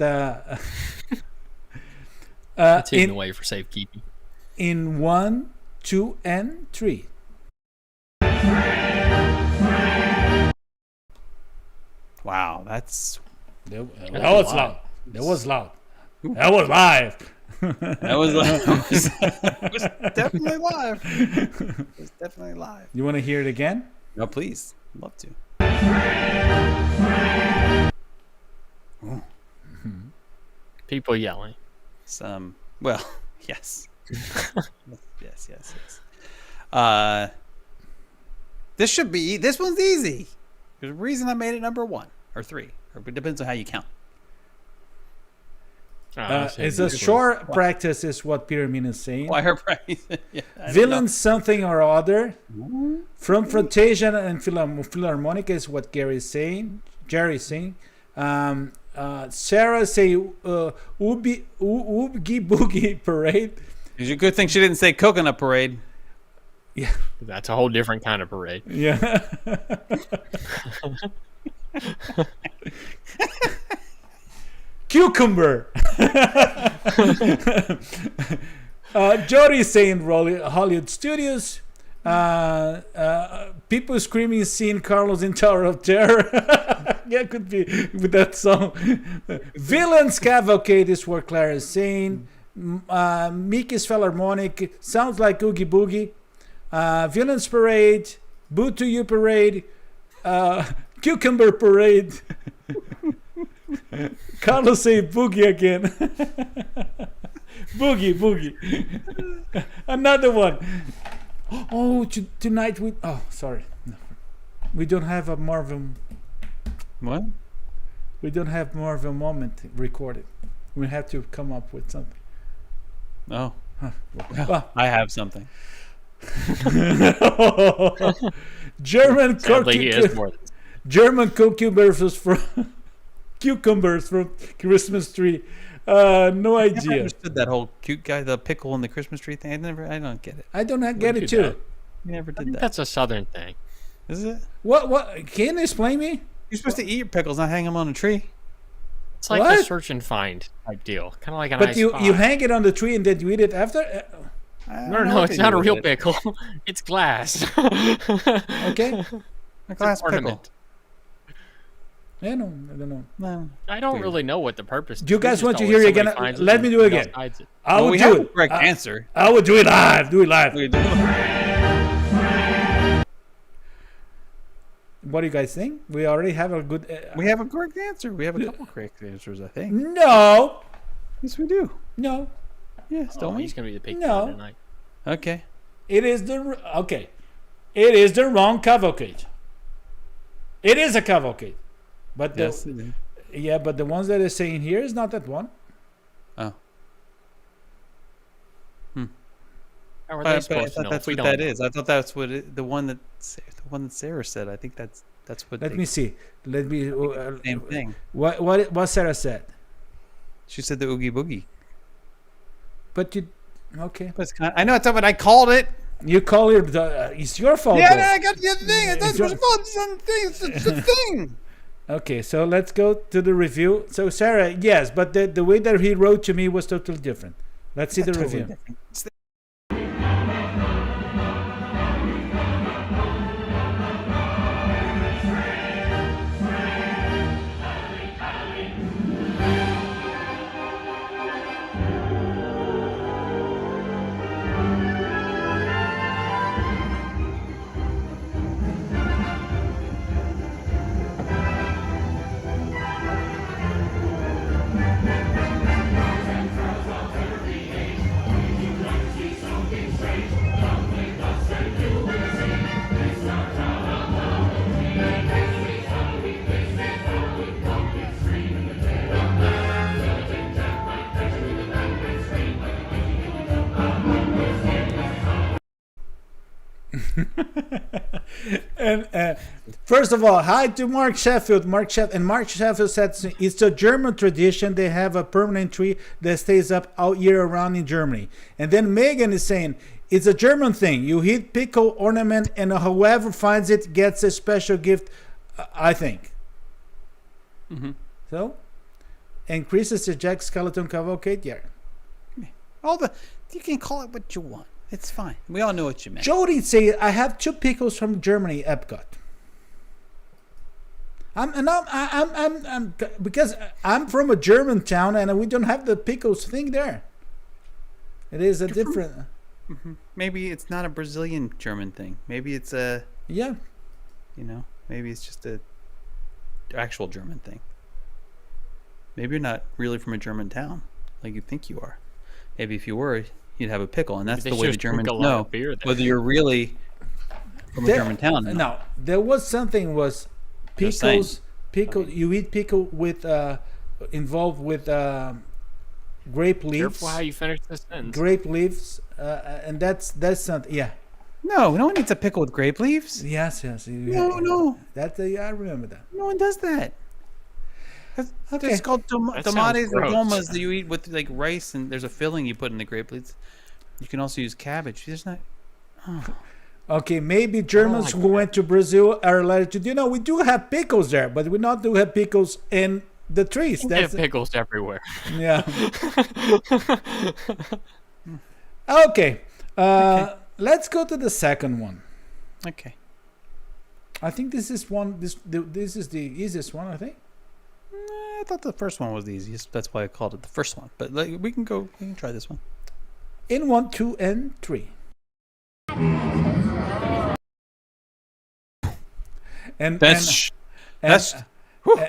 It's hidden away for safekeeping. In 1, 2, and 3. Wow, that's That was loud. That was loud. That was live. that was it was definitely live. It was definitely live. You want to hear it again? No, please. I'd love to. People yelling. Well, yes. yes. This one's easy. There's a reason I made it number 1 or 3, or it depends on how you count. It's a short practice, is what Pyramid is saying. Why her practice? Yeah, Villain something or other. From Fantasia and Philharmonic is what Jerry's saying. Sarah say Oogie Boogie Parade. It's a good thing she didn't say Coconut Parade. Yeah, That's a whole different kind of parade. yeah. Cucumber. Jody saying Hollywood Studios. People screaming, seeing Carlos in Tower of Terror. Yeah, could be with that song. Villains Cavalcade is what Claire is saying. Mickey's Philharmonic sounds like Oogie Boogie. Villains Parade, Boo to You Parade, Cucumber Parade. Carlos say Boogie again. Boogie. Another one. Oh, tonight we. Oh, sorry. No. We don't have a Marvel. What? We don't have Marvel moment recorded. We have to come up with something. Oh. Huh. Well, I have something. German Sadly, he has more. German cucumbers from Christmas tree. No I idea. never understood that whole cute guy, the pickle in the Christmas tree thing. I don't get it. I don't get it too. You never I did think that. that's a southern thing. Is it? What? Can you explain me? You're supposed to eat your pickles, not hang them on a tree. It's like What? a search and find type deal. Kind of like an But ice you spot. hang it on the tree and then you eat it after. No, it's not a real pickle. It's glass. Okay. A glass pickle. ornament. I don't know. No. I don't really know what the purpose. Do you is. guys It's want to always hear it somebody again? finds Let and me do it somebody again. else hides it. I Well, will we do have the it. correct answer. I will do it live. Do it live. We do. What do you guys think? We already have a good. We have a correct answer. We have a couple correct answers, I think. No. Yes, we do. No. Yes, Oh, don't we? he's gonna be the pig No. tonight. Okay. It is the okay. It is the wrong cavalcade. It is a cavalcade, but the, Yes. it is. yeah, but the ones that are saying here is not that one. Oh. How are But they I supposed to thought know that's if we what don't? that is. I thought that's what the one that Sarah said. I think that's what. Let me see. Let me. Same thing. What Sarah said. She said the Oogie Boogie. But you okay? But it's kind I know it's not what I called it. You call it. It's your fault. Yeah, though. no, I got the other thing. It's not It's your- supposed to be thing. It's the thing. Okay, so let's go to the review. So Sarah, yes, but the way that he wrote to me was totally different. Let's see the Totally review. different. It's the- And first of all, hi to Mark Sheffield. Mark Sheffield said it's a German tradition. They have a permanent tree that stays up all year around in Germany. And then Megan is saying it's a German thing. You heat pickle ornament, and whoever finds it gets a special gift. I think. Mm-hmm. So, and Chris is a Jack Skeleton cavalcade. Yeah. You can call it what you want. It's fine. We all know what you meant. Jody say I have 2 pickles from Germany, Epcot. I'm because I'm from a German town and we don't have the pickles thing there. It is a different. Mm-hmm. Maybe it's not a Brazilian German thing. Maybe it's a maybe it's just a actual German thing. Maybe you're not really from a German town like you think you are. Maybe if you were, you'd have a pickle, and that's the way the Germans know whether you're really from a German town. No, there was something was pickles. You eat pickle with involved with grape leaves. Careful how you finish this sentence. Grape leaves, and that's something. Yeah. No one eats a pickle with grape leaves. Yes. No. I remember that. No one does that. Okay. It's called That tomatoes sounds and gross. gomas that you eat with like rice, and there's a filling you put in the grape leaves. You can also use cabbage. There's not. Okay, maybe Germans who went to Brazil are allowed to. We do have pickles there, but we not do have pickles in the trees. They have pickles everywhere. Yeah. Okay. Let's go to the second one. Okay. I think this is one. This is the easiest one. I think. I thought the first one was the easiest. That's why I called it the first one. But we can try this one. In 1, 2, and 3.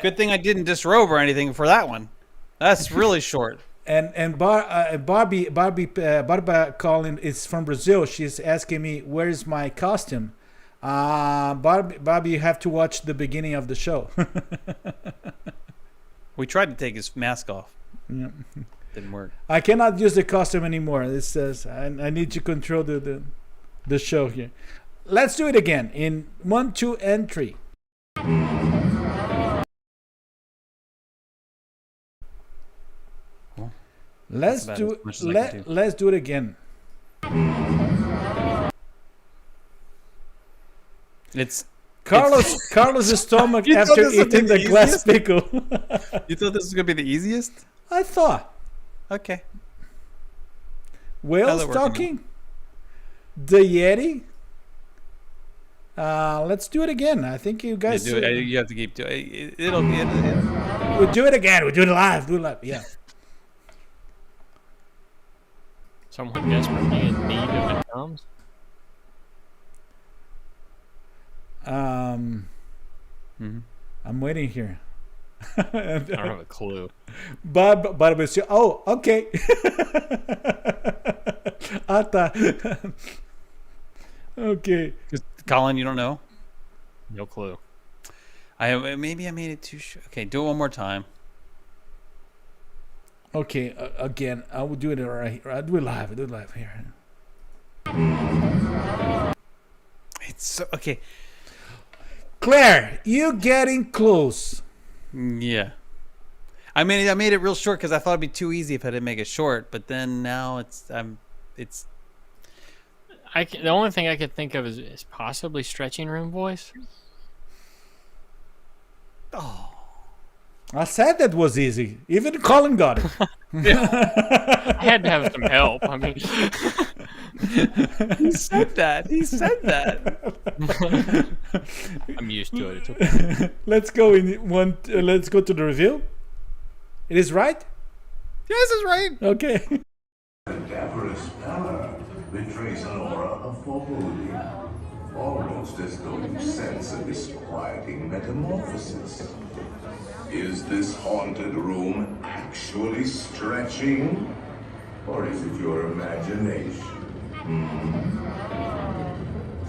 Good thing I didn't disrobe or anything for that one. That's really short. And Barbara Collin is from Brazil. She's asking me, where's my costume? Barbie, you have to watch the beginning of the show. We tried to take his mask off. Yeah. Didn't work. I cannot use the costume anymore. It says I need to control the show here. Let's do it again in 1, 2, and 3. Let's do it again. It's Carlos's stomach after eating the glass pickle. You thought this was gonna be the easiest? I thought. Okay. Whales talking. The Yeti. Let's do it again. I think you guys. You have to keep doing it. It'll. We'll do it again. We'll do it live. Yeah. Someone desperately in need of it comes. I'm waiting here. I don't have a clue. Bob will say, oh, okay. Okay. Collin, you don't know? No clue. Maybe I made it too short. Okay, do it one more time. Okay, again, I will do it right here. I'll do it live. Here. It's so okay. Claire, you getting close. Yeah. I made it real short because I thought it'd be too easy if I didn't make it short. But then now it's. The only thing I could think of is possibly stretching room voice. Oh. I said that was easy. Even Collin got it. I had to have some help. I mean, He said that. I'm used to it. It's okay. Let's go let's go to the reveal. It is right? Yes, it's right. Okay. Cadaverous pallor betrays an aura of foreboding, almost as though you sense a disquieting metamorphosis. Is this haunted room actually stretching? Or is it your imagination?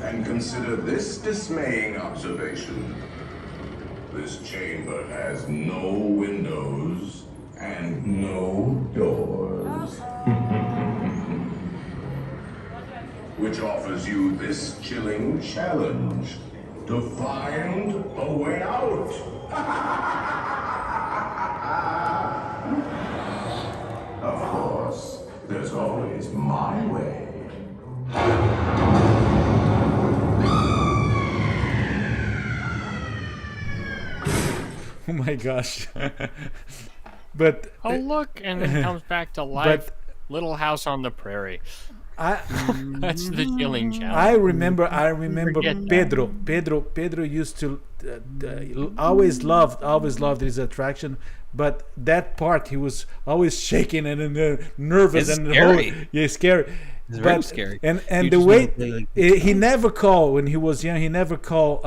And consider this dismaying observation. This chamber has no windows and no doors. which offers you this chilling challenge to find a way out. Of course, there's always my way. Oh my gosh. But Oh look, and it comes back to life. Little House on the Prairie. That's the chilling challenge. I remember Forget that. Pedro used to always loved his attraction, but that part he was always shaking and nervous It's and scary. scary. It's very scary. And You the just way wanna play like he never called when he was young. He never called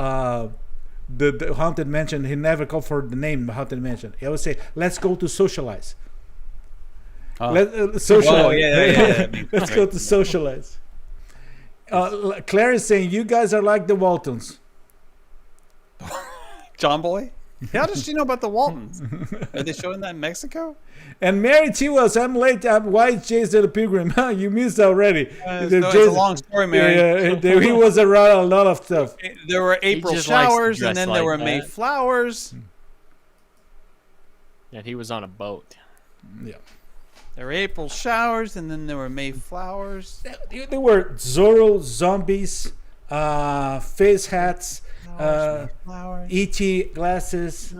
the haunted mansion. He never called for the name haunted mansion. He always say, "Let's go to socialize." Socialize. Oh, yeah. Let's go to socialize. Claire is saying, "You guys are like the Waltons." John Boy? How does she know about the Waltons? Are they showing that in Mexico? And Mary T. was, "I'm late. Why is Jason the Pilgrim?" Huh, you missed already. It's a long story, Mary. Yeah, he was around a lot of stuff. There were April just likes to showers, and dress then like there were that. May flowers. And he was on a boat. Yeah. There were April showers, and then there were May flowers. There were Zorro zombies, face hats, Flowers. E.T. glasses,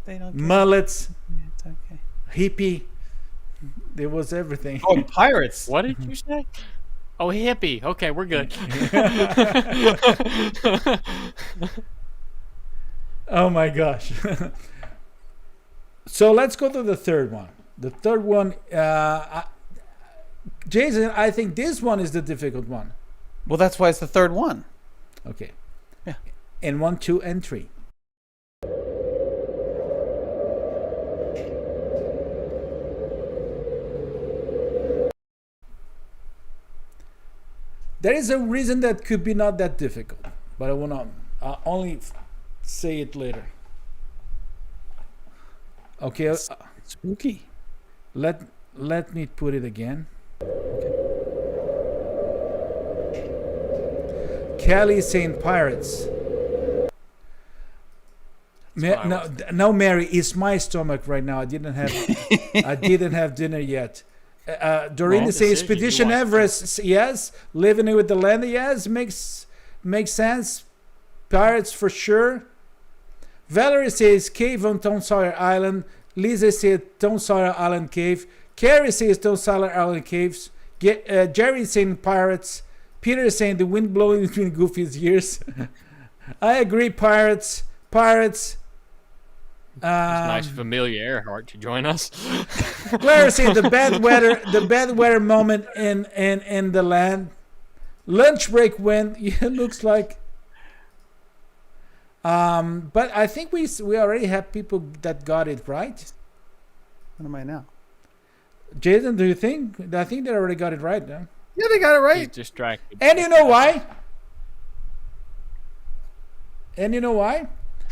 They don't get mullets, It's okay. hippie. There was everything. Oh, and pirates. What did you say? Oh, hippie. Okay, we're good. Oh my gosh. So let's go to the third one. The third one, Jason, I think this one is the difficult one. Well, that's why it's the third one. Okay. Yeah. And 1, 2, and 3. There is a reason that could be not that difficult, but I will not. I'll only say it later. Okay. Spooky. Let me put it again. Kelly saying pirates. No, Mary, it's my stomach right now. I didn't have dinner yet. Doreen is saying Expedition Everest. Yes, living with the land. Yes, makes sense. Pirates for sure. Valerie says cave on Tom Sawyer Island. Lisa says Tom Sawyer Island cave. Carrie says Tom Sawyer Island caves. Jerry is saying pirates. Peter is saying the wind blowing between Goofy's ears. I agree, pirates. Pirates. It's nice familiar Earhart to join us. Claire is saying the bad weather moment in the land. Lunch break when it looks like. But I think we already have people that got it right. What am I now? Jason, do you think? I think they already got it right, no? Yeah, they got it He's right. distracted. And you know why?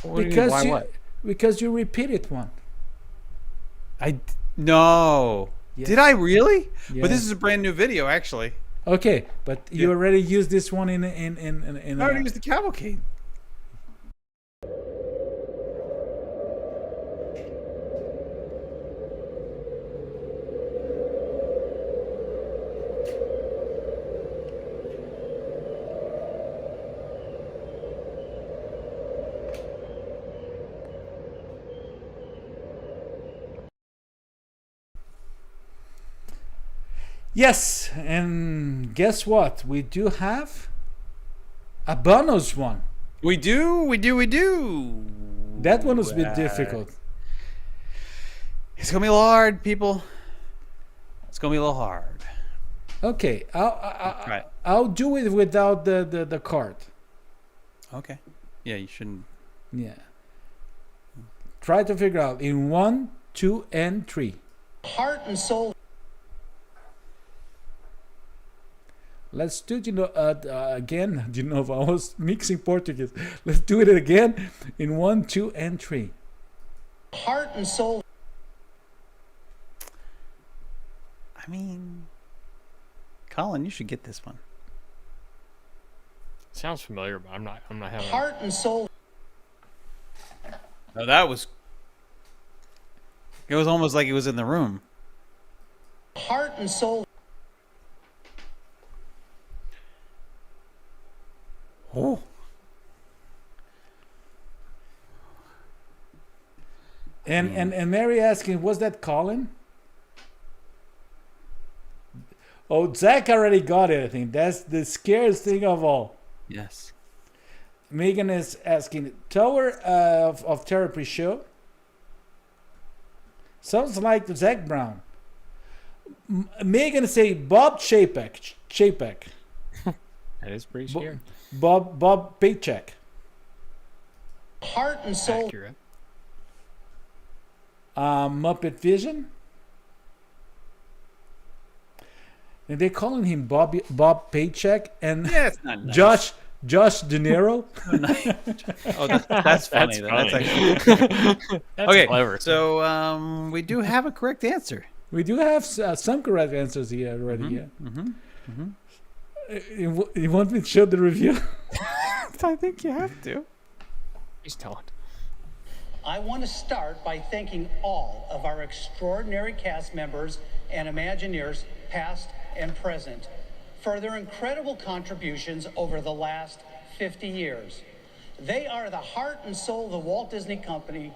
What do you mean, why what? Because you repeated one. No. Yeah. Did I really? Yeah. But this is a brand new video, actually. Okay, but you already used this one in I already used the cavalcade. Yes, and guess what? We do have a bonus one. We do. That one was a bit difficult. It's gonna be a little hard, people. It's gonna be a little hard. Okay, Right. I'll do it without the card. Okay. Yeah, you shouldn't. Yeah. Try to figure out in 1, 2, and 3. Heart and soul. Let's do again. Do you know if I was mixing Portuguese? Let's do it again in 1, 2, and 3. Heart and soul. I mean, Colin, you should get this one. Sounds familiar, but I'm not having. Heart and soul. Oh, that was. It was almost like he was in the room. Heart and soul. Oh. And Mary asking, was that Collin? Oh, Zach already got it, I think. That's the scariest thing of all. Yes. Megan is asking, Tower of Terror pre-show? Sounds like Zach Brown. Megan say Bob Chapek. That is pretty scary. Bob Paycheck. Heart and soul. Accurate. Muppet Vision. And they're calling him Bob Paycheck and Yeah, it's not nice. Josh De Niro. Oh, that's funny. That's That's actually That's okay. clever. So we do have a correct answer. We do have some correct answers here already. You want me to show the review? I think you have to. He's telling. I want to start by thanking all of our extraordinary cast members and Imagineers, past and present, for their incredible contributions over the last 50 years. They are the heart and soul of the Walt Disney Company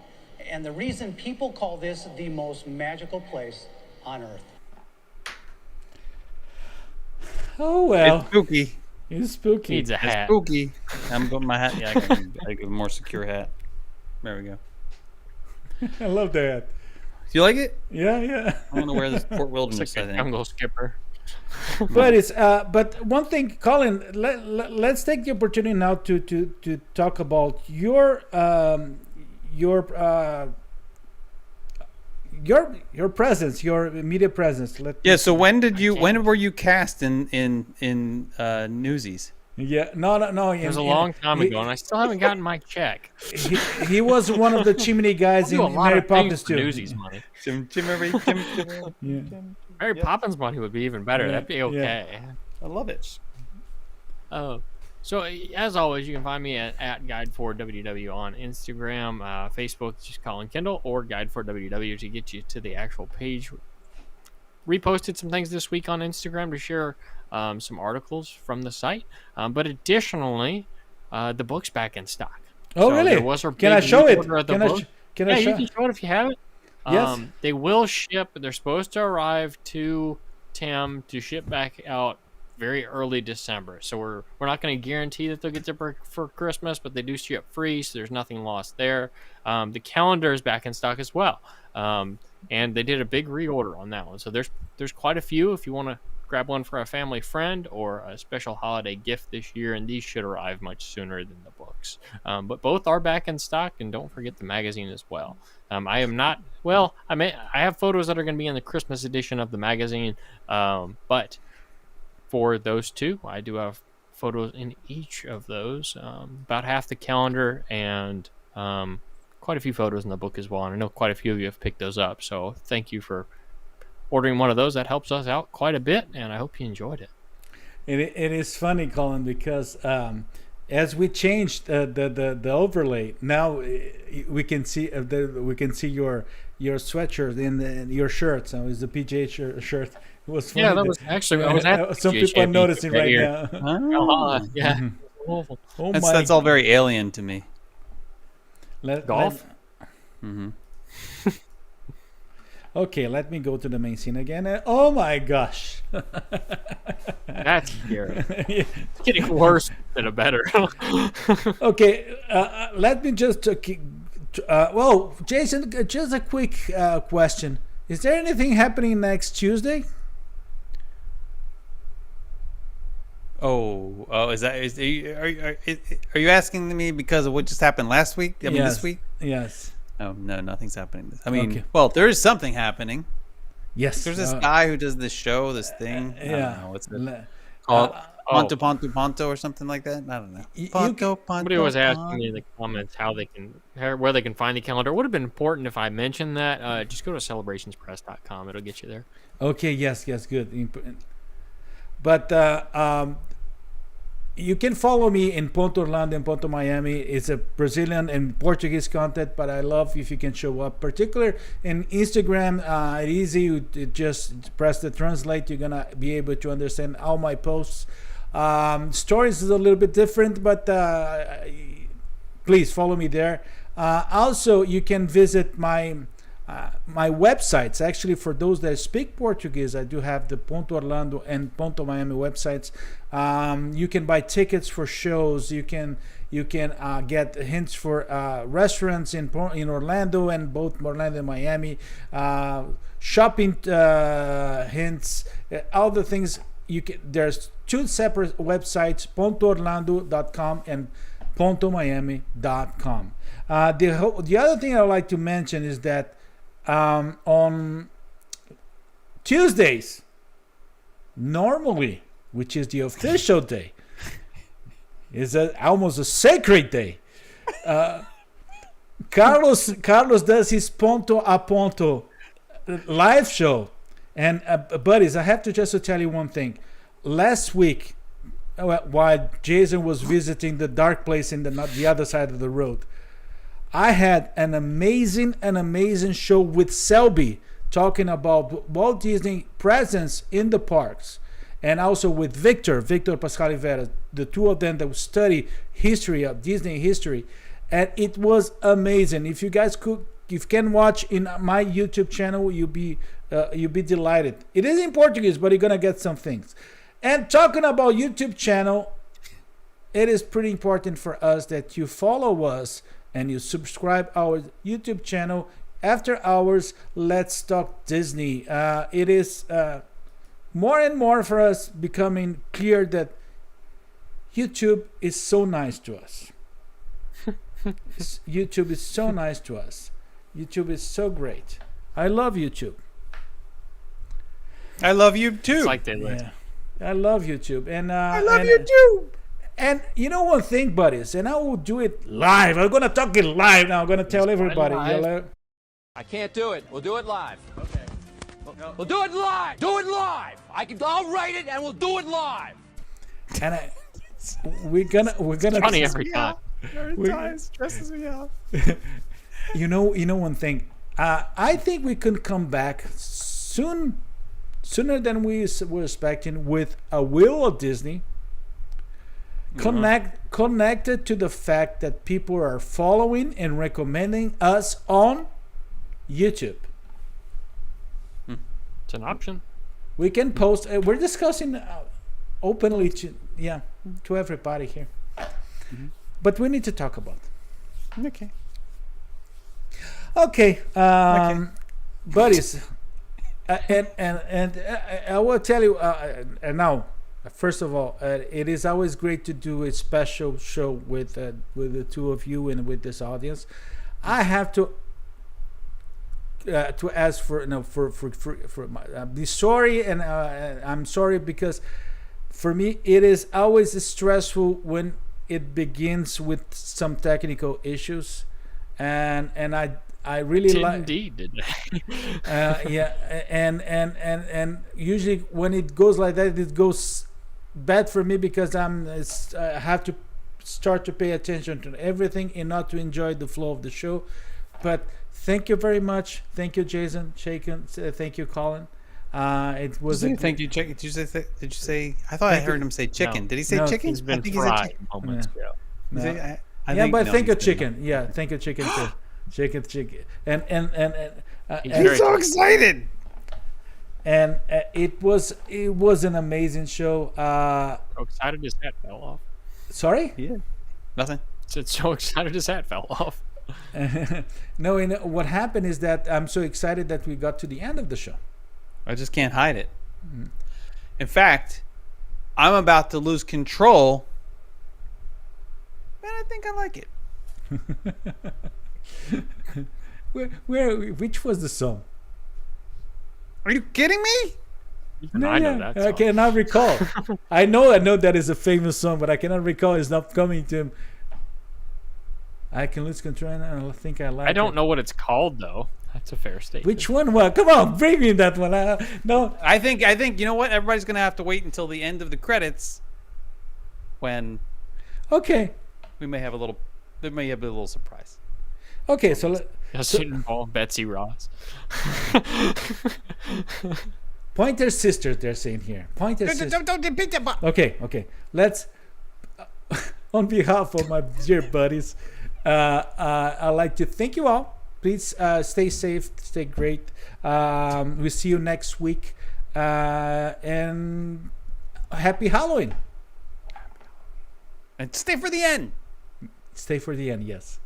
and the reason people call this the most magical place on Earth. Oh, well. It's spooky. It's spooky. Needs a hat. Spooky. I'm putting my hat. Yeah, I give a more secure hat. There we go. I love that. Do you like it? Yeah. I want to wear this Fort Wilderness. It's like I a think. jungle skipper. But it's but one thing, Collin, let's take the opportunity now to talk about your presence, your media presence. Yeah. So when were you cast in Newsies? Yeah, no. It was a long time ago, and I still haven't gotten my check. He was one of the chimney guys in Mary Poppins too. Newsies money. Yeah. Mary Poppins money would be even better. Yeah, That'd be okay. yeah. I love it. So as always, you can find me at Guide4WW on Instagram, Facebook, just Collin Kendall, or Guide4WW to get you to the actual page. Reposted some things this week on Instagram to share some articles from the site, but additionally, the book's back in stock. Oh, So really? there was a Can I big show it? reorder of the Can I book. sh- can yeah, I you show- can show it if you have it. Yes. They will ship. They're supposed to arrive to Tim to ship back out very early December. So we're not going to guarantee that they'll get there for Christmas, but they do ship free, so there's nothing lost there. The calendar is back in stock as well, and they did a big reorder on that one. So there's quite a few if you want to grab one for a family friend or a special holiday gift this year, and these should arrive much sooner than the books. But both are back in stock, and don't forget the magazine as well. I am not I have photos that are going to be in the Christmas edition of the magazine, but for those two, I do have photos in each of those, about half the calendar, and quite a few photos in the book as well. And I know quite a few of you have picked those up, so thank you for ordering one of those. That helps us out quite a bit, and I hope you enjoyed it. It is funny, Collin, because as we changed the overlay, now we can see your sweatshirt in your shirt. So it's the PGA shirt. It was funny. Yeah, that was actually I was at some people are noticing right here. now. Yeah. Oh That's all very alien to me. Golf? Okay, let me go to the main scene again. Oh my gosh. That's scary. It's getting worse than a better. Okay, let me just well, Jason, just a quick question. Is there anything happening next Tuesday? Are you asking me because of what just happened last week? I mean, Yes. this week? Yes. Oh no, nothing's happening. I mean, Okay. well, there is something happening. Yes. There's this guy who does this show, this thing. I Yeah. don't know, what's it Le- called? Ponto or something like that. I don't know. Somebody was asking me in the comments where they can find the calendar. It would have been important if I mentioned that. Just go to celebrationspress.com. It'll get you there. Okay. Yes. Good. But you can follow me in Ponto Orlando and Ponto Miami. It's a Brazilian and Portuguese content, but I love if you can show up. Particular in Instagram, it's easy. You just press the translate. You're gonna be able to understand all my posts. Stories is a little bit different, but please follow me there. Also, you can visit my websites. Actually, for those that speak Portuguese, I do have the Ponto Orlando and Ponto Miami websites. You can buy tickets for shows. You can get hints for restaurants in Orlando and both Orlando and Miami. Shopping hints, all the things. There's two separate websites: PontoOrlando.com and PontoMiami.com. The other thing I'd like to mention is that on Tuesdays, normally, which is the official day, is almost a sacred day. Carlos does his Ponto a Ponto live show. And buddies, I have to just tell you one thing. Last week, while Jason was visiting the dark place in the other side of the road, I had an amazing show with Selby talking about Walt Disney presence in the parks, and also with Victor Pascal Vera, the two of them that study history of Disney history, and it was amazing. If you guys can watch in my YouTube channel, you'll be delighted. It is in Portuguese, but you're gonna get some things. And talking about YouTube channel, it is pretty important for us that you follow us and you subscribe our YouTube channel. After Hours, Let's Talk Disney. It is more and more for us becoming clear that YouTube is so nice to us. YouTube is so nice to us. YouTube is so great. I love YouTube. I love you too. It's like they live. Yeah. I love YouTube. And I love YouTube. And you know one thing, buddies, and I will do it live. I'm gonna talk it live now. I'm gonna tell everybody. I can't do it. We'll do it live. Okay. We'll do it live. Do it live. I'll write it and we'll do it live. And we're gonna funny every time. Every time stresses me out. You know one thing. I think we can come back sooner than we were expecting with a Will of Disney. Connected to the fact that people are following and recommending us on YouTube. It's an option. We can post. We're discussing openly to everybody here, but we need to talk about it. Okay, buddies, and I will tell you. And now, first of all, it is always great to do a special show with the two of you and with this audience. I have to ask for be sorry, and I'm sorry because for me it is always stressful when it begins with some technical issues, and I really like indeed did and usually when it goes like that, it goes bad for me because I have to start to pay attention to everything and not to enjoy the flow of the show. But thank you very much. Thank you, Jason. Thank you, Collin. It was thank you. Did you say? I thought I heard him say chicken. No. Did he say chicken? He's been I think fried he said chicken. moments ago. But thank you, chicken. Yeah, thank you, chicken too. Chicken, and he's so excited. And it was an amazing show. So excited his hat fell off. Sorry? Yeah. Nothing. Said so excited his hat fell off. No, what happened is that I'm so excited that we got to the end of the show. I just can't hide it. In fact, I'm about to lose control, and I think I like it. Which was the song? Are you kidding me? I know that song. I cannot recall. I know that is a famous song, but I cannot recall. It's not coming to him. I can lose control, and I think I like it. I don't know what it's called though. That's a fair statement. Which one? Well, come on, bring me that one. No, I think you know what? Everybody's gonna have to wait until the end of the credits when Okay. we may have a little. There may be a little surprise. Okay, so Does it involve Betsy Ross? Pointer sisters, they're saying here. Pointer sisters. Okay. Let's, on behalf of my dear buddies, I'd like to thank you all. Please stay safe, stay great. We'll see you next week. And happy Halloween. And stay for the end. Stay for the end, yes.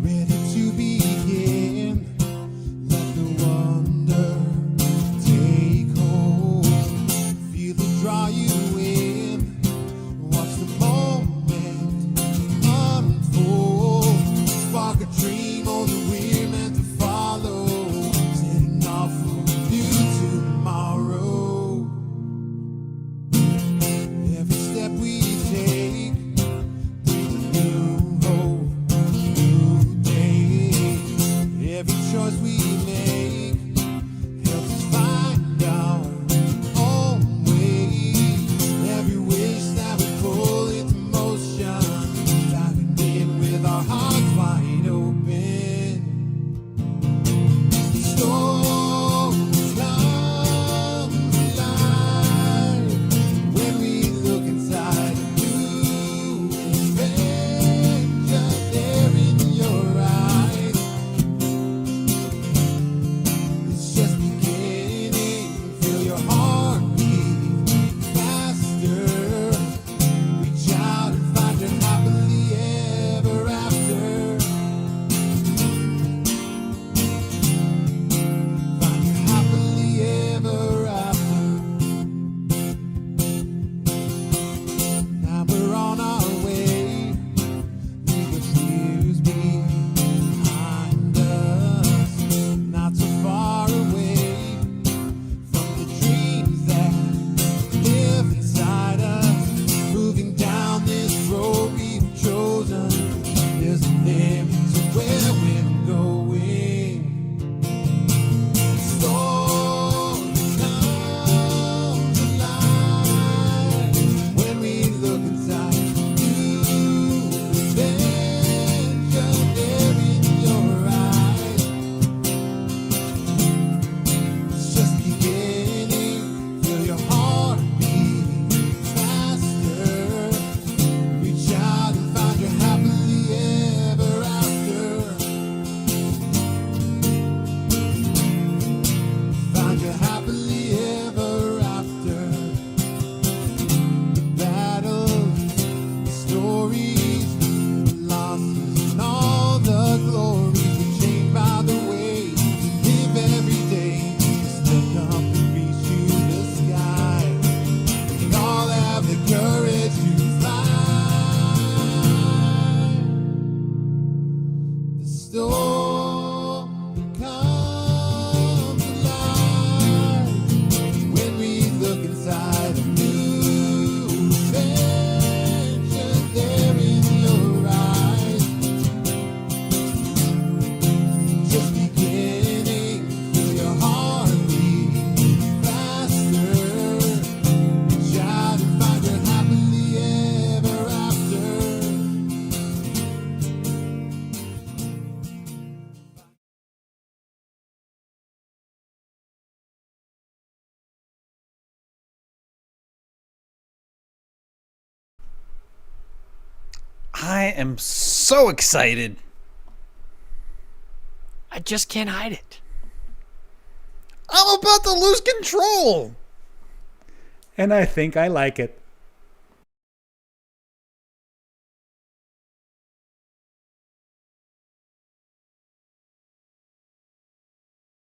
Ready to begin. Let the wonder take hold. Feel it draw you in. Watch the moment unfold. Spark a dream on the we're meant to follow. Setting off for a new tomorrow. Every step we take brings a new hope, new day. Every choice we make helps us find our own way. Every wish that we pull into motion, diving in with our hearts wide open. The storm comes alive when we look inside a new adventure there in your eyes. It's just beginning. Feel your heartbeat faster. Reach out and find your happily ever after. Find your happily ever after. Now we're on our way. Leave the fears behind us. Not so far away from the dreams that live inside us. Moving down this road we've chosen. There's a limit to where we're going. Storm comes alive when we look inside. New adventure there in your eyes. It's just beginning. Feel your heart beat faster. Reach out and find your happily ever after. Find your happily ever after. The battles, the stories, the losses, and all the glories. We're chained by the way we live every day. Just look up and reach to the sky. We can all have the courage to fly. The storm comes alive when we look inside a new adventure there in your eyes. Just beginning. Feel your heart beat faster. Reach out and find your happily ever after. I am so excited. I just can't hide it. I'm about to lose control. And I think I like it.